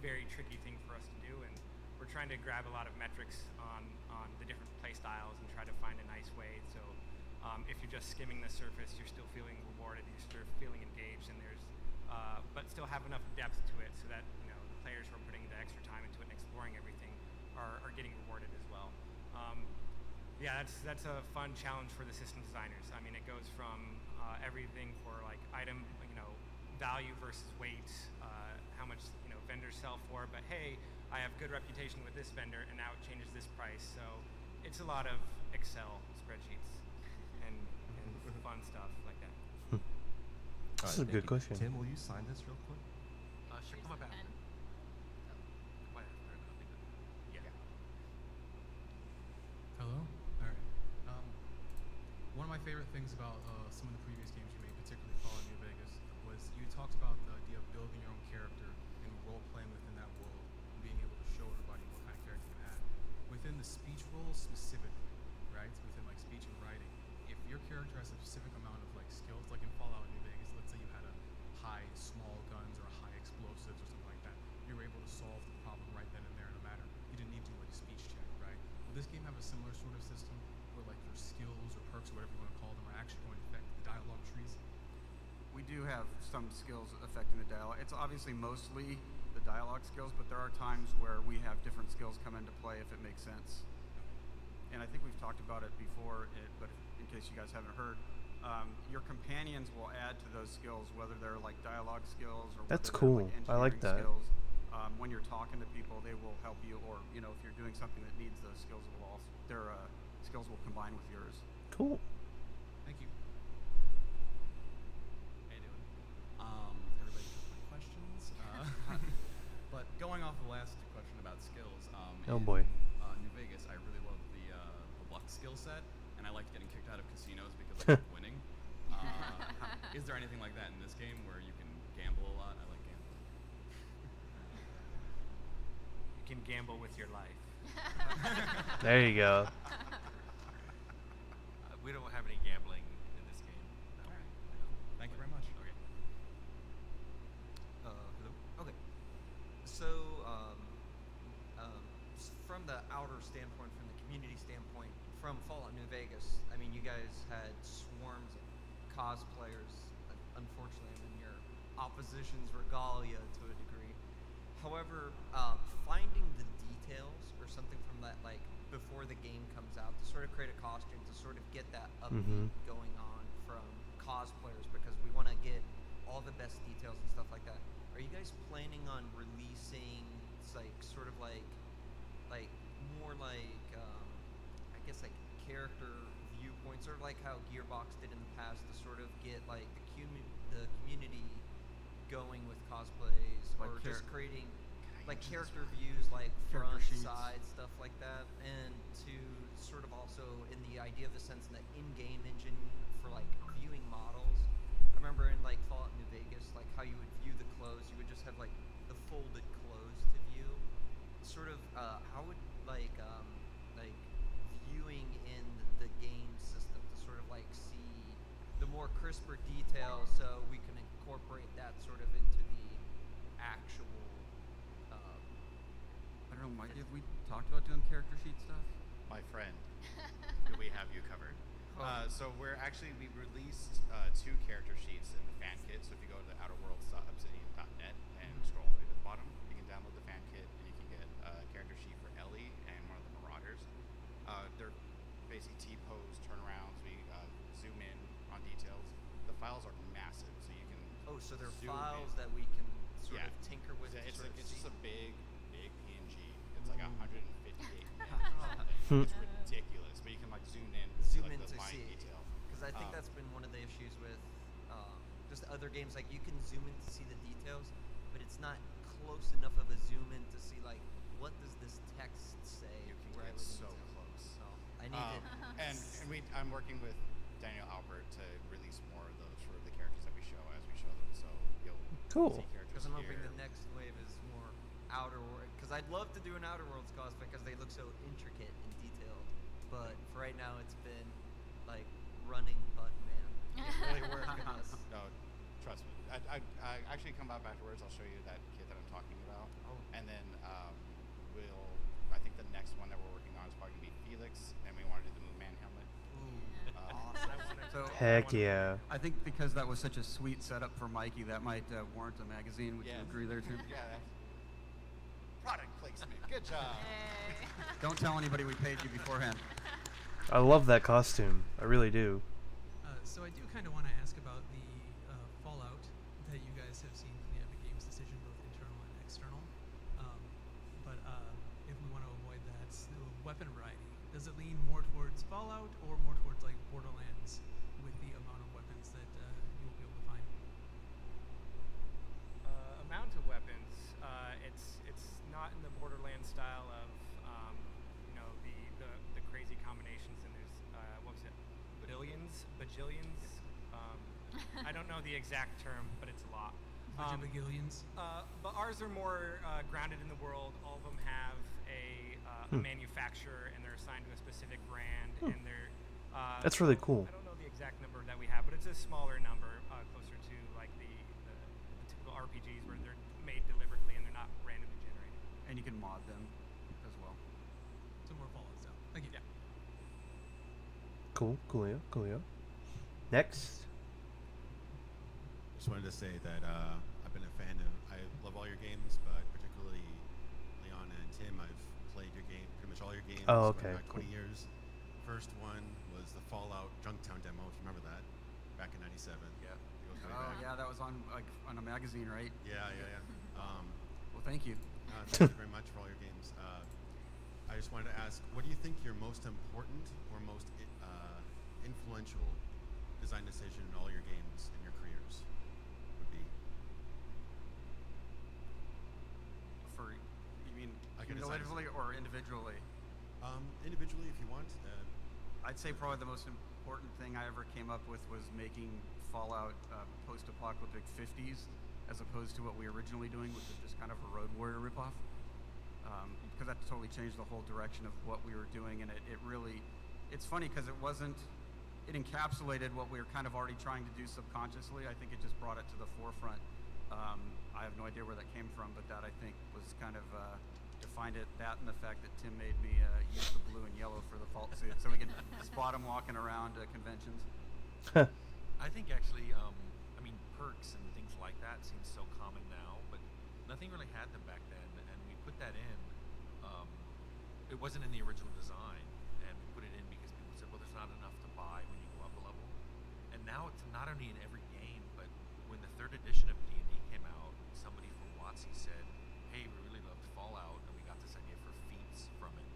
very tricky thing for us to do, and we're trying to grab a lot of metrics on the different play styles and try to find a nice way. So if you're just skimming the surface, you're still feeling rewarded, you're still feeling engaged, and there's but still have enough depth to it so that, you know, the players who are putting the extra time into it and exploring everything are getting rewarded as well. Yeah, that's a fun challenge for the system designers. I mean, it goes from everything for like item, you know, value versus weight, how much, you know, vendors sell for, but hey, I have good reputation with this vendor and now it changes this price. So it's a lot of Excel spreadsheets and fun stuff like that. This is a good question. Tim, will you sign this real quick? Sure, come up after. And Come up after, and I'll do that. Yeah. Hello? Alright. One of my favorite things about some of the previous games you made, particularly Fallout New Vegas, was you talked about the idea of building your own character and role-playing within that world and being able to show everybody what kind of character you had. Within the speech role specifically, right? Within like speech and writing, if your character has a specific amount of like skills, like in Fallout New Vegas, let's say you had a high small guns or high explosives or something like that, you were able to solve the problem right then and there, no matter, you didn't need to do like a speech check, right? Will this game have a similar sort of system where like your skills or perks or whatever you want to call them are actually going to affect the dialogue trees? We do have some skills affecting the dialogue. It's obviously mostly the dialogue skills, but there are times where we have different skills come into play if it makes sense. And I think we've talked about it before, but in case you guys haven't heard, your companions will add to those skills, whether they're like dialogue skills or That's whether cool. they're, like, I like engineering that. skills. When you're talking to people, they will help you, or you know, if you're doing something that needs those skills, their skills will combine with yours. Cool. Thank you. How you doing? Everybody took my questions. But going off the last question about skills, Oh, in, boy. New Vegas, I really love the luck skill set, and I liked getting kicked out of casinos because I kept winning. Is there anything like that in this game where you can gamble a lot? I like gambling. You can gamble with your life. There you go. We don't have any gambling in this game. No. All right. Thank you very much. Okay. Hello. Okay. So, from the outer standpoint, from the community standpoint, from Fallout New Vegas, I mean, you guys had swarms of cosplayers. Unfortunately, I'm in your opposition's regalia to a degree. However, finding the details or something from that, like before the game comes out, to sort of create a costume, to sort of get that upbeat going on from cosplayers, because we want to get all the best details and stuff like that. Are you guys planning on releasing, like, sort of like more like, I guess like character viewpoints, sort of like how Gearbox did in the past, to sort of get like the community going with cosplays, Like or just creating like dimensions. character views, like Character front, sheets. side, stuff like that, and to sort of also in the idea of the sense in the in-game engine for like viewing models. I remember in like Fallout New Vegas, like how you would view the clothes, you would just have like the folded clothes to view. Sort of, how would like viewing in the game system to sort of like see the more crisper detail, so we can incorporate that sort of into the actual. I don't know, Mike, have we talked about doing character sheet stuff? My friend, do we have you covered? So we released 2 character sheets in the fan kit. So if you go to outerworlds.obsidian.net and scroll all the way to the bottom, you can download the fan kit and you can get a character sheet for Ellie and one of the Marauders. They're basically T-pose turnarounds. We zoom in on details. The files are massive, so you can. Oh, so they're zoom files in. that we can sort of tinker with. Yeah, to it's sort of just see. a big PNG. It's like 158 meg. It's ridiculous, but you can like zoom in, Zoom like, in the to fine see. detail. Because I think that's been one of the issues with just other games. Like you can zoom in to see the details, but it's not close enough of a zoom in to see like what does this text say. You can where I get would so need to. close. So I need it. I'm working with Daniel Albert to release more of those for the characters that we show as we show them. So you'll Cool. see characters Because I'm hoping here. the next wave is more Outer Worlds. Because I'd love to do an Outer Worlds cosplay because they look so intricate and detailed. But for right now, it's been like running butt man. It's really working this. No, trust me. I actually come up afterwards. I'll show you that kit that I'm talking about. Oh. And then I think the next one that we're working on is probably gonna be Felix, and we want to do the Moon Man helmet. Awesome. So Heck yeah. I think because that was such a sweet setup for Mikey, that might warrant a magazine. Would you Yes. agree there too? Yeah. Product placement. Good job. Hey. Don't tell anybody we paid you beforehand. I love that costume. I really do. So I do kind of want to ask about the fallout that you guys have seen from the Epic Games decision, both internal and external. But if we want to avoid that, the weapon variety, does it lean more towards Fallout or more towards like Borderlands with the amount of weapons that you will be able to find? Amount of weapons. It's not in the Borderlands style of the crazy combinations, and there's what was it, bajillions. I don't know the exact term, but it's a lot. Bajillions? But ours are more grounded in the world. All of them have a manufacturer, and they're assigned to a specific brand, and they're. That's really cool. I don't know the exact number that we have, but it's a smaller number, closer to like the typical RPGs where they're made deliberately and they're not randomly generated. And you can mod them as well. So more Fallout style. Thank you. Yeah. Coolio. Next. Just wanted to say that I've been a fan of. I love all your games, but particularly Leon and Tim. I've played your game, pretty much all your games. Oh, going okay, back cool. 20 years. First one was the Fallout Junktown demo. If you remember that, back in '97. Yeah. It goes way Oh back. yeah, that was on a magazine, right? Yeah. Well, thank you. Thank you very much for all your games. I just wanted to ask, what do you think your most important or most influential design decision in all your games and your careers would be? For you mean Like a design cumulatively or individually? Individually, if you want. I'd say probably the most important thing I ever came up with was making Fallout post-apocalyptic 50s, as opposed to what we were originally doing, which was just kind of a Road Warrior ripoff. Because that totally changed the whole direction of what we were doing, and it really, it's funny because it encapsulated what we were kind of already trying to do subconsciously. I think it just brought it to the forefront. I have no idea where that came from, but that I think was kind of defined it. That and the fact that Tim made me use the blue and yellow for the vault suit, so we can spot him walking around conventions. I think actually, perks and things like that seem so common now, but nothing really had them back then, and we put that in. It wasn't in the original design, and we put it in because people said, well, there's not enough to buy when you go up a level. And now it's not only in every game, but when the 3rd edition of D&D came out, somebody from WotC said, hey, we really loved Fallout, and we got this idea for feats from it.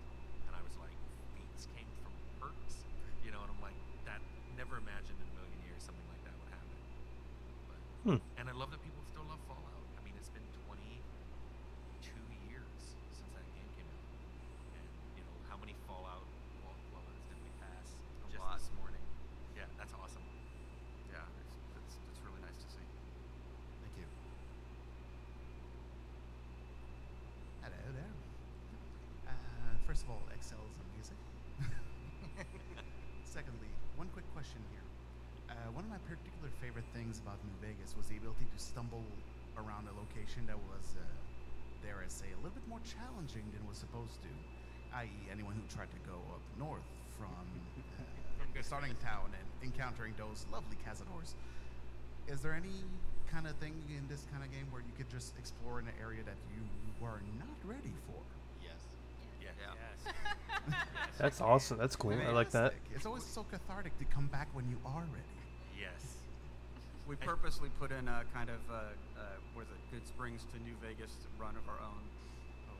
And I was like, feats came from perks? And I'm like, that never imagined in a million years something like that would happen. But, and I love that people still love Fallout. I mean, it's been 22 question here. One of my particular favorite things about New Vegas was the ability to stumble around a location that was, dare I say, a little bit more challenging than was supposed to, i.e., anyone who tried to go up north from the starting town and encountering those lovely cazadors. Is there any kind of thing in this kind of game where you could just explore in an area that you were not ready for? Yes. Yes. That's awesome. That's cool. I like that. Fantastic. It's always so cathartic to come back when you are ready. Yes. We purposely put in a kind of, what is it, Good Springs to New Vegas run of our own. Oh,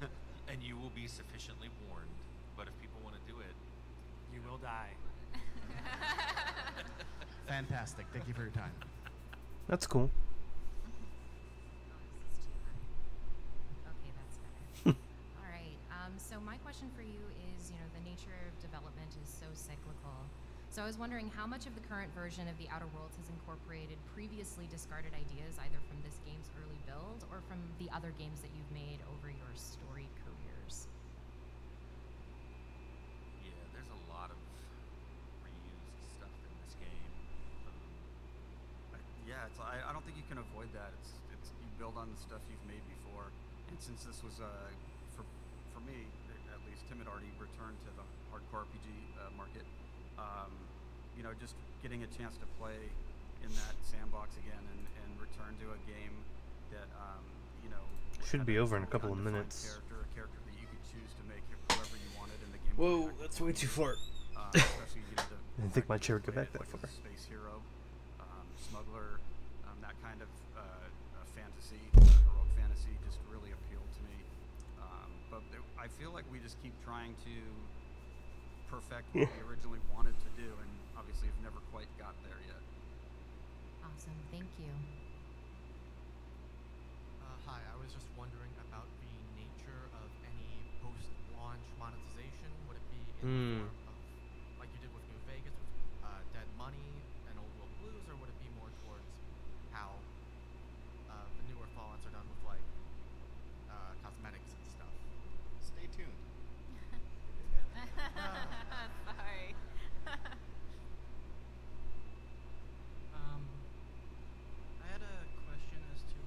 no. And you will be sufficiently warned, but if people want to do it, You will die. Fantastic. Thank you for your time. That's cool. Okay, that's better. All right. So my question for you is, the nature of development is so cyclical. So I was wondering how much of the current version of the Outer Worlds has incorporated previously discarded ideas, either from this game's early build or from the other games that you've made over your storied careers. yeah, there's a lot of reused stuff in this game. Yeah, I don't think you can avoid that. It's you build on the stuff you've made before, and since this was for me at least, Tim had already returned to the hardcore RPG market. Just getting a chance to play in that sandbox again and return to a game that Should be over in a couple of minutes. A character that you could choose to make whoever you wanted in the game. Whoa, that's way too far. Especially, I didn't think my chair would go back that like far. a space hero, smuggler, that kind of fantasy, heroic fantasy, just really appealed to me. I feel like we just keep trying to perfect what we originally wanted to do, and obviously have never quite got there yet. Awesome. Thank you. Hi, I was just wondering about the nature of any post-launch monetization. Would it be in the form of, like you did with New Vegas, with Dead Money and Old World Blues, or would it be more towards how the newer Fallouts are done with, like, cosmetics and stuff? Stay tuned. Sorry. I had a question as to,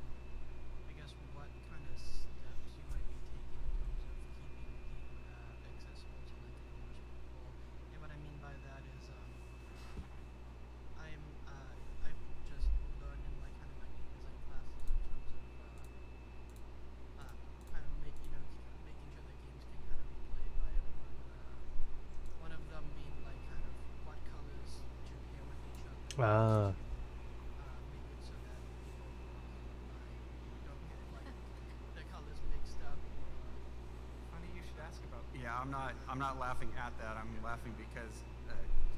I guess, what kind of steps you might be taking in terms of keeping the game accessible to like more people. And what I mean by that is, I've just learned in like kind of my game design classes in terms of kind of making sure that games can kind of be played by everyone. One of them being like kind of what colors to pair with each other. Make it so that people don't get like the colors mixed up. Funny you should ask about. Yeah, I'm not laughing at that. I'm laughing because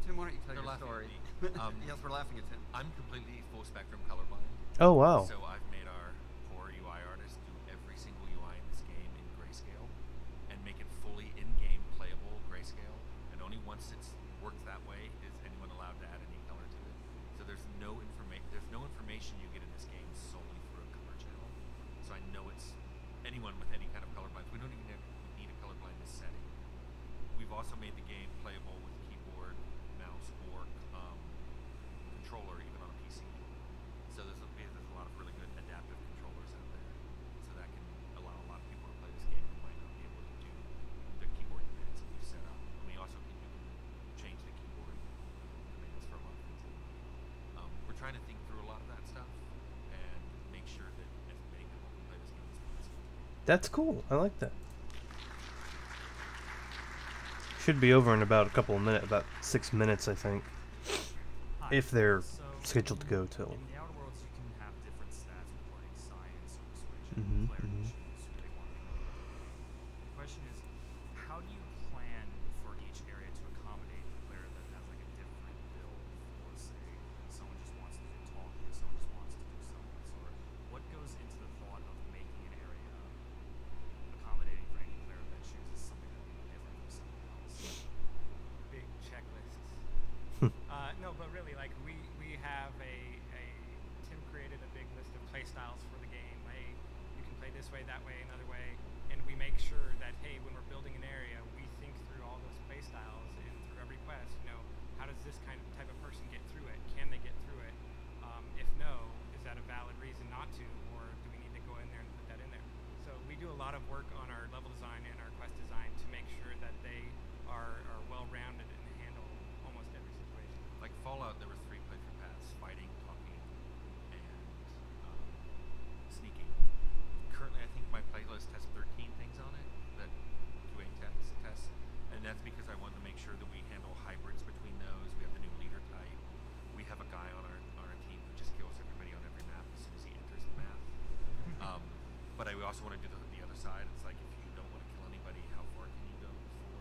Tim, why don't you tell They're your laughing story? at me. Yes, we're laughing at Tim. I'm completely full spectrum colorblind. Oh, wow. So I've made our core UI artist do every single UI in this game in grayscale and make it fully in-game playable grayscale. And only once it's worked that way is anyone allowed to add any color to it. So there's no information you get in this game solely through a color channel. So I know it's anyone with any kind of colorblindness. We don't even need a colorblindness setting. We've also made the game playable with keyboard, mouse, or controller, even on a PC. So there's a lot of really good adaptive controllers out there. So that can allow a lot of people to play this game who might not be able to do the keyboard commands that we've set up. And we also you can change the keyboard commands for a lot of things. We're trying to think through a lot of that stuff and make sure that as many people can play this game as possible. That's cool. I like that. Should be over in about about 6 minutes, I think. Hi. If they're So, scheduled to go till. In the Outer Worlds, you can have different stats with like science or persuasion, Mhm, player mhm. can choose who they want to be. The question is, how do you plan for each area to accommodate the player that has like a different build? Or say, someone just wants to do talking, someone just wants to do science, or what goes into the thought of making an area accommodating for any player that chooses something that would be different from someone else? Big checklists. No, but really, like we have Tim created a big list of play styles for the game. Hey, you can play this way, that way, another way, and we make sure that hey, when we're building an area, we think through all those play styles and through every quest. How does this sure that we handle hybrids between those. We have the new leader type. We have a guy on our team who just kills everybody on every map as soon as he enters the map. But we also want to do the other side. It's like if you don't want to kill anybody, how far can you go before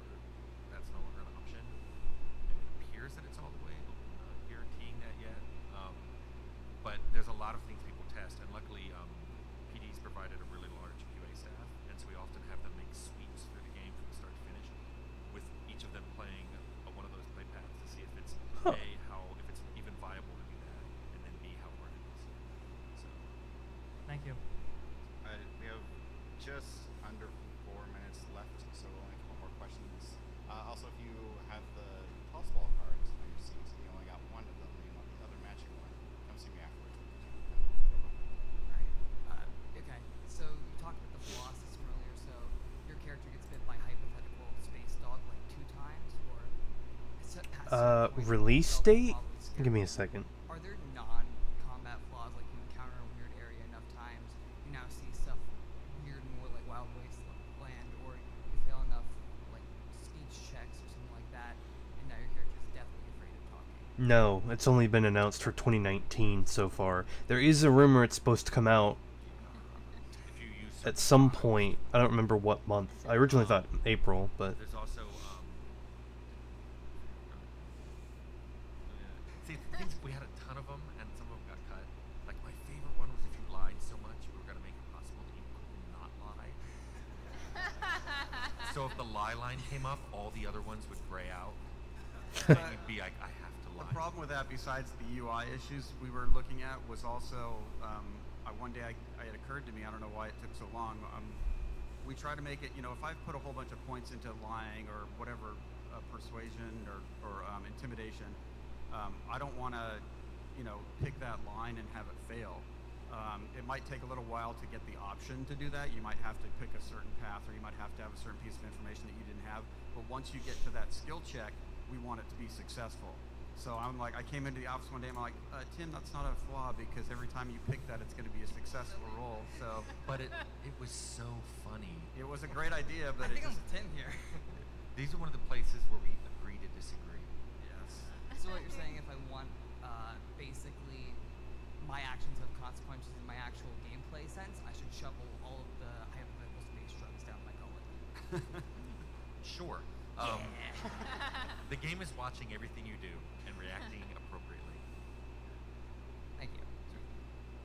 that's no longer an option? And it appears that it's all the way, but we're not guaranteeing that yet. But there's a lot of things people test, and luckily PD's provided a really large QA staff, and so we often have them make sweeps through the game from start to finish, with each of them playing one of those play paths to see if it's if it's even viable to do that, and then B, how hard it is. So. Thank you. We have just under 4 minutes left, so only a couple more questions. Also, if you have the toss ball cards on your seats, and you only got one of them, and you want the other matching one, come see me afterwards. Okay, so you talked about the floss system earlier, so your character gets bit by hypothetical space dog like 2 times, or release date? Give me a second. Are there non-combat flaws, like you encounter a weird area enough times, you now see stuff weird more like Wild Wasteland, or you fail enough like speech checks or something like that, and now your character is definitely afraid of talking? No, it's only been announced for 2019 so far. There is a rumor it's supposed to come out at some point. I don't remember what month. I originally thought April, but There's also see, things, we had a ton of them, and some of them got cut. Like my favorite one was if you lied so much, we were gonna make it possible that you could not lie. So if the lie line came up, all the other ones would gray out, and you'd be like, I have to lie. The problem with that, besides the UI issues we were looking at, was also one day it occurred to me, I don't know why it took so long. We try to make it, if I put a whole bunch of points into lying or whatever, persuasion or intimidation, I don't want to, pick that line and have it fail. It might take a little while to get the option to do that. You might have to pick a certain path, or you might have to have a certain piece of information that you didn't have. But once you get to that skill check, we want it to be successful. So I'm like, I came into the office one day, I'm like, Tim, that's not a flaw, because every time you pick that, it's going to be a successful roll. So, but it was so funny. It was a great idea, but I think it was a 10 here. These are one of the places where we agree to disagree. Yes. So what you're saying, if I want basically my actions have consequences in my actual gameplay sense, I should shovel all of the hypothetical space drugs down my gullet. Sure. The game is watching everything you do and reacting appropriately. Thank you.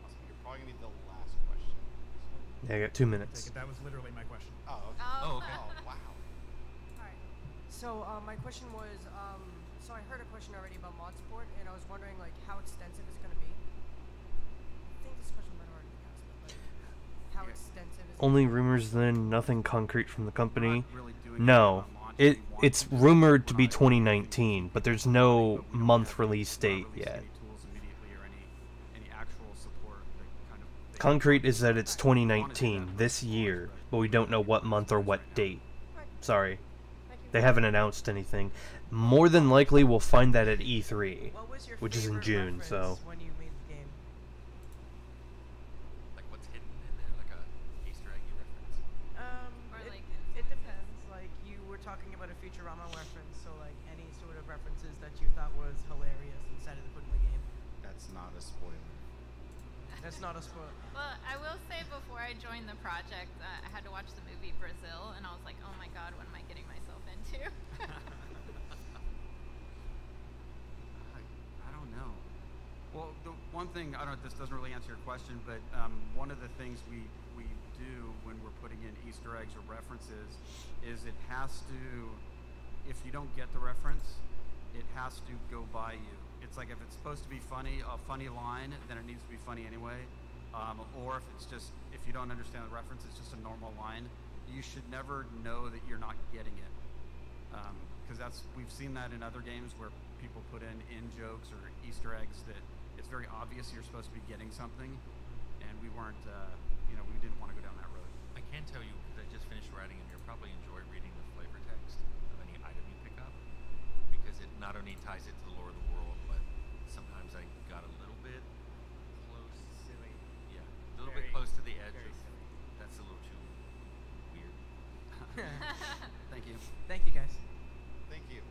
Awesome. You're probably gonna be the last question. yeah, I got 2 minutes. That was literally my question. Oh, okay. Oh, okay. Oh, wow. Alright. So my question was, so I heard a question already about mod support, and I was wondering like how extensive is it going to be? I think this question might have already been asked, but like, how extensive is Only rumors then, nothing concrete from the company. Really doing No, anything about launch. it's rumored to be 2019, but there's no month release date yet. Any tools immediately or any actual support that kind of Concrete is that it's 2019, this year, but we don't know what month or what date. Sorry. They haven't announced anything. More than likely, we'll find that at E3, What was your which is in favorite June, reference so... when you made the game? Like what's hidden in there, like a Easter eggy reference. Or It, like it depends. Like you were talking about a Futurama reference, so like any sort of references that you thought was hilarious and decided to put in the game. That's not a spoiler. That's not a spoiler. Well, I will say before I joined the project, I had to watch the movie Brazil, and I was like, oh my god, what am I getting myself into? I don't know. Well, the one thing, I don't know if this doesn't really answer your question, but one of the things we do when we're putting in Easter eggs or references is it has to, if you don't get the reference, it has to go by you. It's like if it's supposed to be funny, a funny line, then it needs to be funny anyway. Or if it's just, if you don't understand the reference, it's just a normal line. You should never know that you're not getting it. Because we've seen that in other games where people put in jokes or Easter eggs that it's very obvious you're supposed to be getting something, and we weren't, we didn't want to go down that road. I can tell you, because I just finished writing, and you'll probably enjoy reading the flavor text of any item you pick up, because it not only ties it to the lore of the world, but sometimes I got a little bit close. Silly. Yeah, a little bit close to the edge of that's a little too weird. Thank you. Thank you guys. Thank you.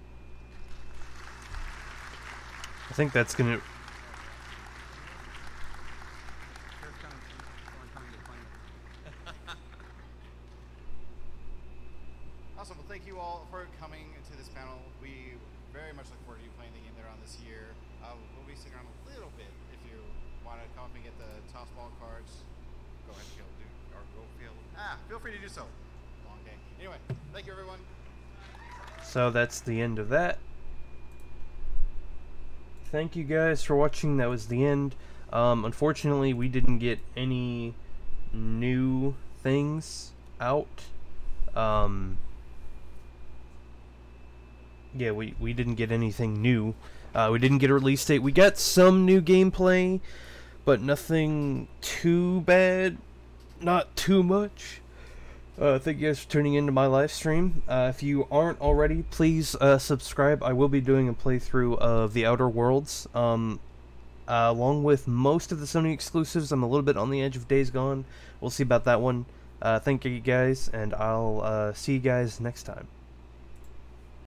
I think that's gonna. Awesome. Well, thank you all for coming to this panel. We very much look forward to you playing the game later on this year. We'll be sticking around a little bit. If you want to come up and get the toss ball cards, go ahead and feel free to do so. Long day. Anyway, thank you, everyone. So that's the end of that. Thank you guys for watching. That was the end. Unfortunately, we didn't get any new things out. Yeah, we didn't get anything new. We didn't get a release date. We got some new gameplay, but nothing too bad. Not too much. Thank you guys for tuning into my live stream. If you aren't already, please subscribe. I will be doing a playthrough of The Outer Worlds. Along with most of the Sony exclusives, I'm a little bit on the edge of Days Gone. We'll see about that one. Thank you guys, and I'll see you guys next time.